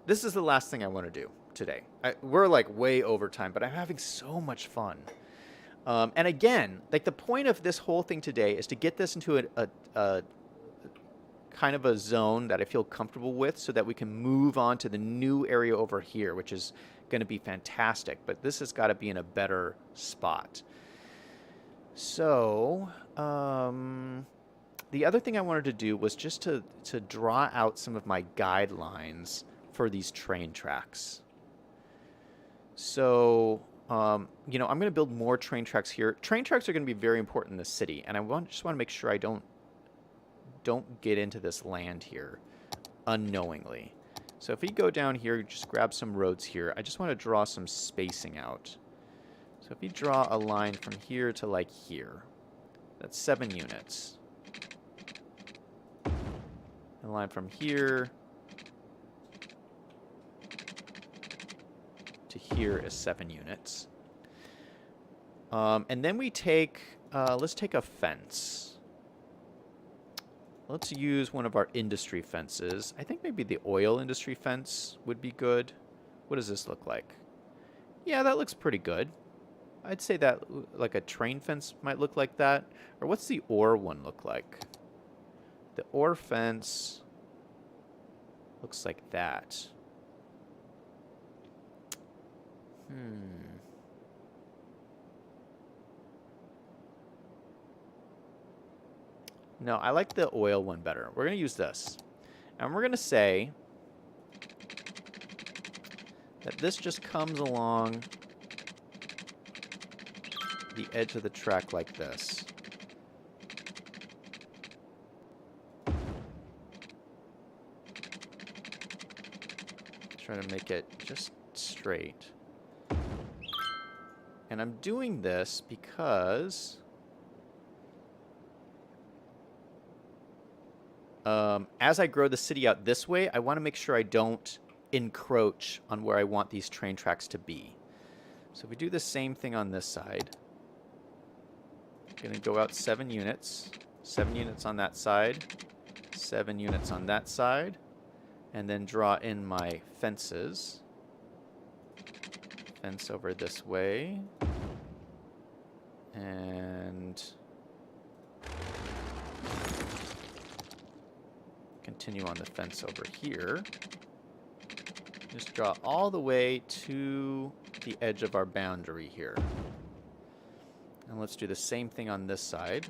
This is the last thing I want to do today. We're like way over time, but I'm having so much fun. And again, like the point of this whole thing today is to get this into a kind of a zone that I feel comfortable with, so that we can move on to the new area over here, which is going to be fantastic. But this has got to be in a better spot. So, the other thing I wanted to do was just to draw out some of my guidelines for these train tracks. So, you know, I'm going to build more train tracks here. Train tracks are going to be very important in the city, and I just want to make sure I don't get into this land here unknowingly. So if we go down here, just grab some roads here. I just want to draw some spacing out. So if we draw a line from here to like here, that's 7 units. A line from here to here is 7 units. And then we take, let's take a fence. Let's use one of our industry fences. I think maybe the oil industry fence would be good. What does this look like? Yeah, that looks pretty good. I'd say that like a train fence might look like that. Or what's the ore one look like? The ore fence looks like that. No, I like the oil one better. We're going to use this. And we're going to say that this just comes along the edge of the track like this. Try to make it just straight. And I'm doing this because as I grow the city out this way, I want to make sure I don't encroach on where I want these train tracks to be. So if we do the same thing on this side, I'm going to go out 7 units. 7 units on that side. 7 units on that side. And then draw in my fences. Fence over this way. And continue on the fence over here. Just draw all the way to the edge of our boundary here. And let's do the same thing on this side.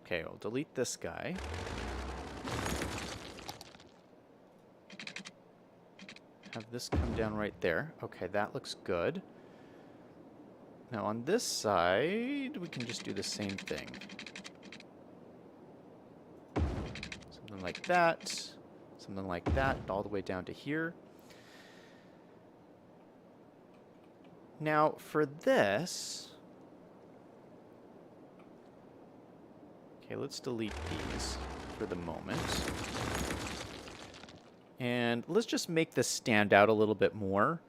Okay, we'll delete this guy. Have this come down right there. Okay, that looks good. Now on this side, we can just do the same thing. Something like that. Something like that, all the way down to here. Now for this... Okay, let's delete these for the moment. And let's just make this stand out a little bit more.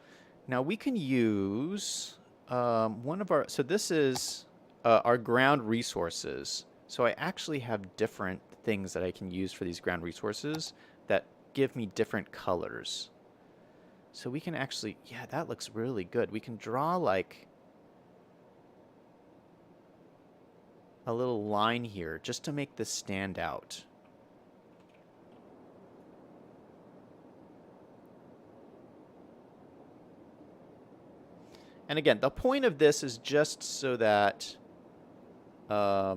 Now we can use one of our... So this is our ground resources. So I actually have different things that I can use for these ground resources that give me different colors. So we can actually... Yeah, that looks really good. We can draw like a little line here just to make this stand out. And again, the point of this is just so that I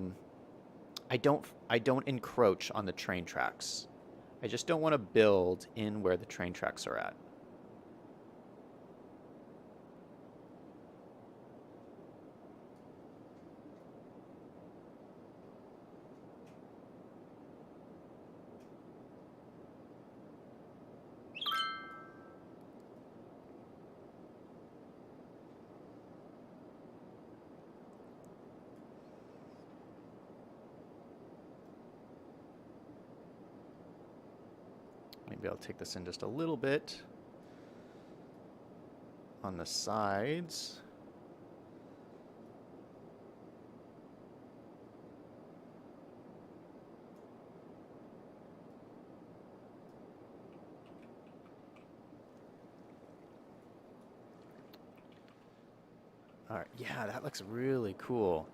don't encroach on the train tracks. I just don't want to build in where the train tracks are at. Maybe I'll take this in just a little bit on the sides. All right, yeah, that looks really cool.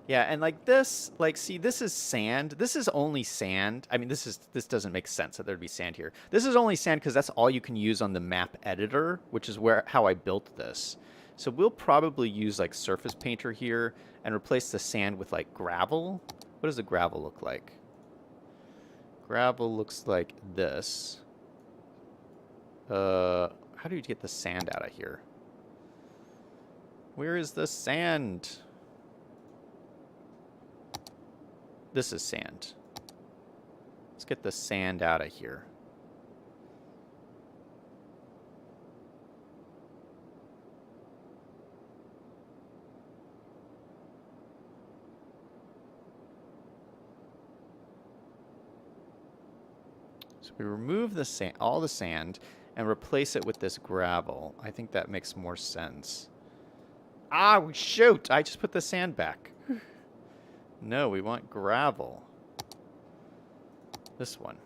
Yeah, and like this, like, see, this is sand. This is only sand. I mean, this doesn't make sense that there'd be sand here. This is only sand because that's all you can use on the map editor, which is how I built this. So we'll probably use like surface painter here and replace the sand with like gravel. What does the gravel look like? Gravel looks like this. How do you get the sand out of here? Where is the sand? This is sand. Let's get the sand out of here. So we remove the sand, all the sand, and replace it with this gravel. I think that makes more sense. Ah, shoot! I just put the sand back. No, we want gravel. This one.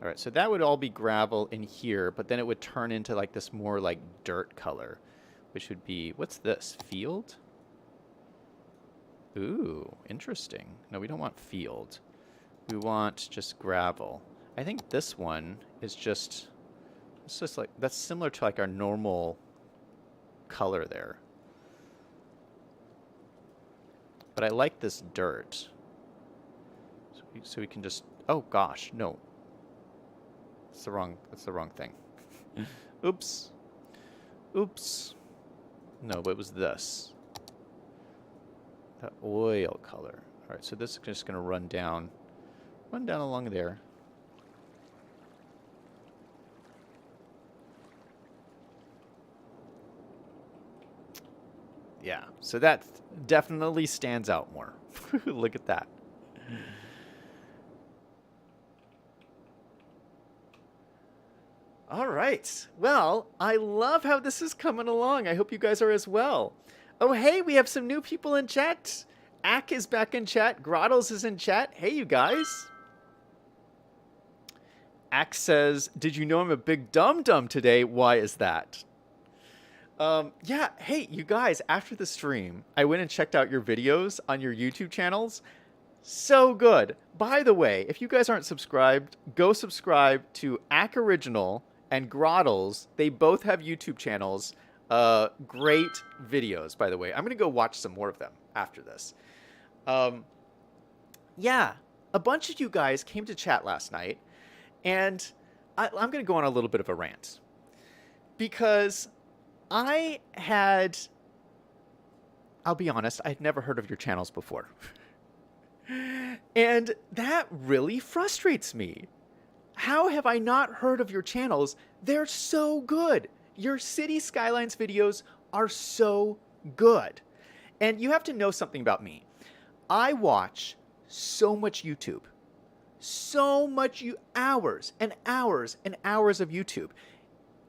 All right, so that would all be gravel in here, but then it would turn into like this more like dirt color, which would be, what's this? Field? Ooh, interesting. No, we don't want field. We want just gravel. I think this one is just, it's just like, that's similar to like our normal color there. But I like this dirt. So we can just, oh gosh, no. That's the wrong thing. Oops. Oops. No, but it was this. That oil color. All right, so this is just going to run down along there. Yeah, so that definitely stands out more. Look at that. All right. Well, I love how this is coming along. I hope you guys are as well. Oh, hey, we have some new people in chat. Ack is back in chat. Grottles is in chat. Hey, you guys. Ack says, did you know I'm a big dum-dum today? Why is that? Yeah, hey, you guys, after the stream, I went and checked out your videos on your YouTube channels. So good. By the way, if you guys aren't subscribed, go subscribe to Ack Original and Grottles. They both have YouTube channels. Great videos, by the way. I'm going to go watch some more of them after this. Yeah, a bunch of you guys came to chat last night, and I'm going to go on a little bit of a rant. Because I'll be honest, I'd never heard of your channels before. And that really frustrates me. How have I not heard of your channels? They're so good. Your City Skylines videos are so good. And you have to know something about me. I watch so much YouTube. So much hours and hours and hours of YouTube.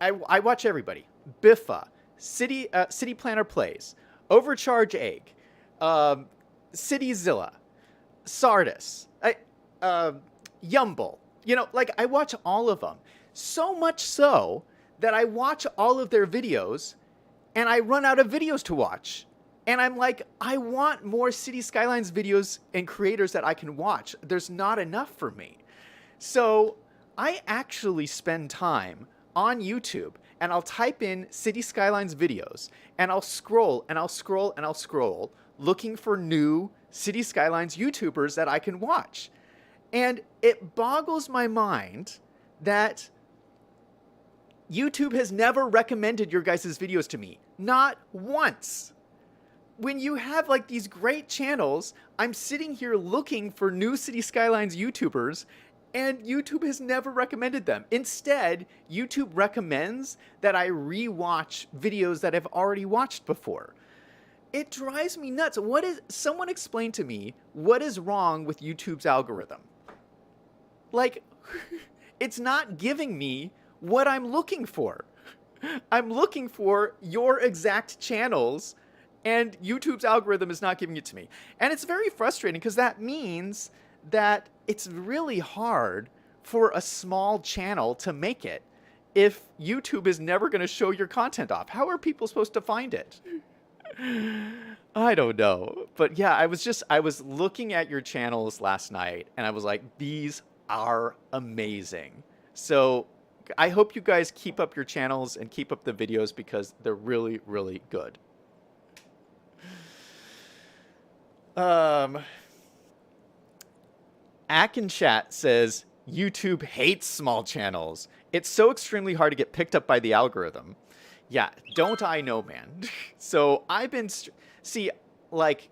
I watch everybody. Biffa, City Planner Plays, Overcharge Egg, CityZilla, Sardis, Yumble. You know, like, I watch all of them. So much so that I watch all of their videos and I run out of videos to watch. And I'm like, I want more City Skylines videos and creators that I can watch. There's not enough for me. So I actually spend time on YouTube and I'll type in City Skylines videos and I'll scroll and I'll scroll and I'll scroll looking for new City Skylines YouTubers that I can watch. And it boggles my mind that YouTube has never recommended your guys' videos to me. Not once. When you have like these great channels, I'm sitting here looking for new City Skylines YouTubers, and YouTube has never recommended them. Instead, YouTube recommends that I rewatch videos that I've already watched before. It drives me nuts. Someone explain to me what is wrong with YouTube's algorithm? Like, it's not giving me what I'm looking for. I'm looking for your exact channels, and YouTube's algorithm is not giving it to me. And it's very frustrating because that means that it's really hard for a small channel to make it if YouTube is never going to show your content off. How are people supposed to find it? I don't know. But yeah, I was looking at your channels last night and I was like, these are amazing. So I hope you guys keep up your channels and keep up the videos because they're really, really good. Akin Chat says, YouTube hates small channels. It's so extremely hard to get picked up by the algorithm. Yeah, don't I know, man. So I've been... See, like,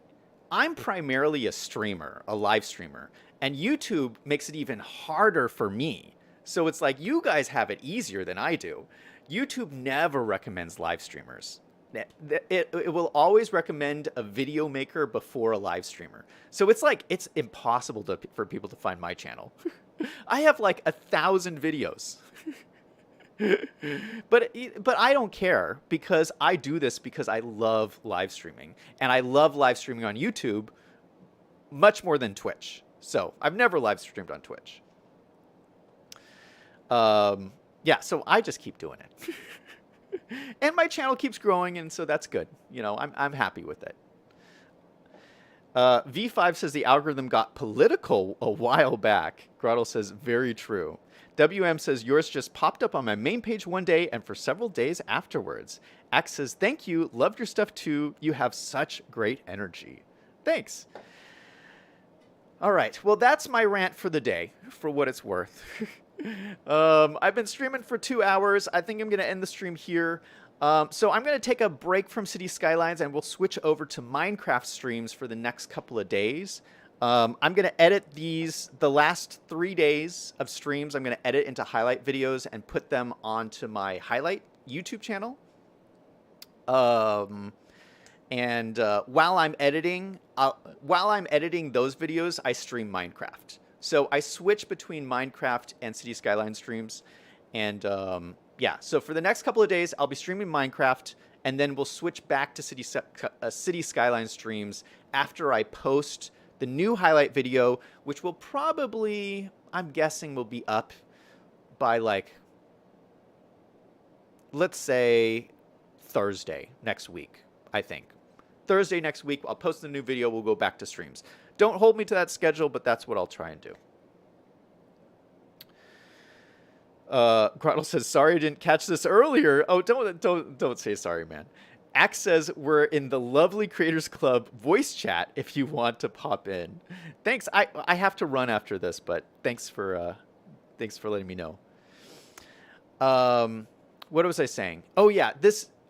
I'm primarily a streamer, a live streamer. And YouTube makes it even harder for me. So it's like, you guys have it easier than I do. YouTube never recommends live streamers. It will always recommend a video maker before a live streamer. So it's like, it's impossible for people to find my channel. I have like 1,000 videos. But I don't care because I do this because I love live streaming, and I love live streaming on YouTube much more than Twitch. So I've never live streamed on Twitch. Yeah, so I just keep doing it. And my channel keeps growing, and so that's good. You know, I'm happy with it. V5 says the algorithm got political a while back. Grottle says, very true. WM says, yours just popped up on my main page one day and for several days afterwards. Axe says, thank you. Loved your stuff too. You have such great energy. Thanks. All right. Well, that's my rant for the day, for what it's worth. I've been streaming for 2 hours. I think I'm going to end the stream here. So I'm going to take a break from City Skylines and we'll switch over to Minecraft streams for the next couple of days. I'm going to edit the last 3 days of streams. I'm going to edit into highlight videos and put them onto my highlight YouTube channel. And while I'm editing those videos, I stream Minecraft. So I switch between Minecraft and City Skyline streams. And yeah, so for the next couple of days, I'll be streaming Minecraft, and then we'll switch back to City Skyline streams after I post the new highlight video, which will probably, I'm guessing, will be up by like, let's say Thursday next week, I think. Thursday next week, I'll post the new video, we'll go back to streams. Don't hold me to that schedule, but that's what I'll try and do. Grottle says, sorry I didn't catch this earlier. Oh, don't say sorry, man. Axe says, we're in the Lovely Creators Club voice chat if you want to pop in. Thanks. I have to run after this, but thanks for letting me know. What was I saying? Oh yeah,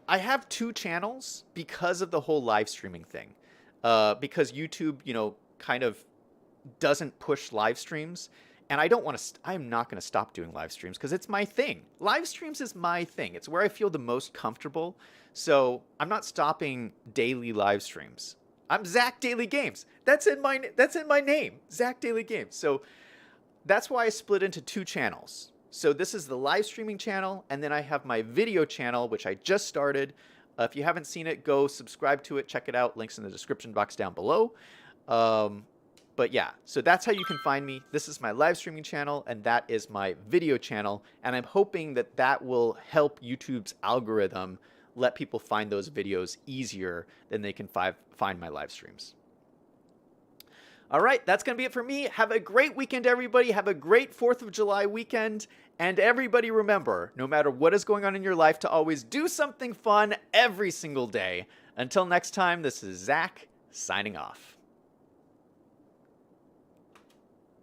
I have 2 channels because of the whole live streaming thing. Because YouTube, you know, kind of doesn't push live streams. And I don't want to, I'm not going to stop doing live streams because it's my thing. Live streams is my thing. It's where I feel the most comfortable. So I'm not stopping daily live streams. I'm Zach Daily Games. That's in my name, Zach Daily Games. So that's why I split into 2 channels. So this is the live streaming channel, and then I have my video channel, which I just started. If you haven't seen it, go subscribe to it, check it out. Links in the description box down below. But yeah, so that's how you can find me. This is my live streaming channel, and that is my video channel. And I'm hoping that that will help YouTube's algorithm let people find those videos easier than they can find my live streams. All right, that's going to be it for me. Have a great weekend, everybody. Have a great 4th of July weekend. And everybody remember, no matter what is going on in your life, to always do something fun every single day. Until next time, this is Zach signing off.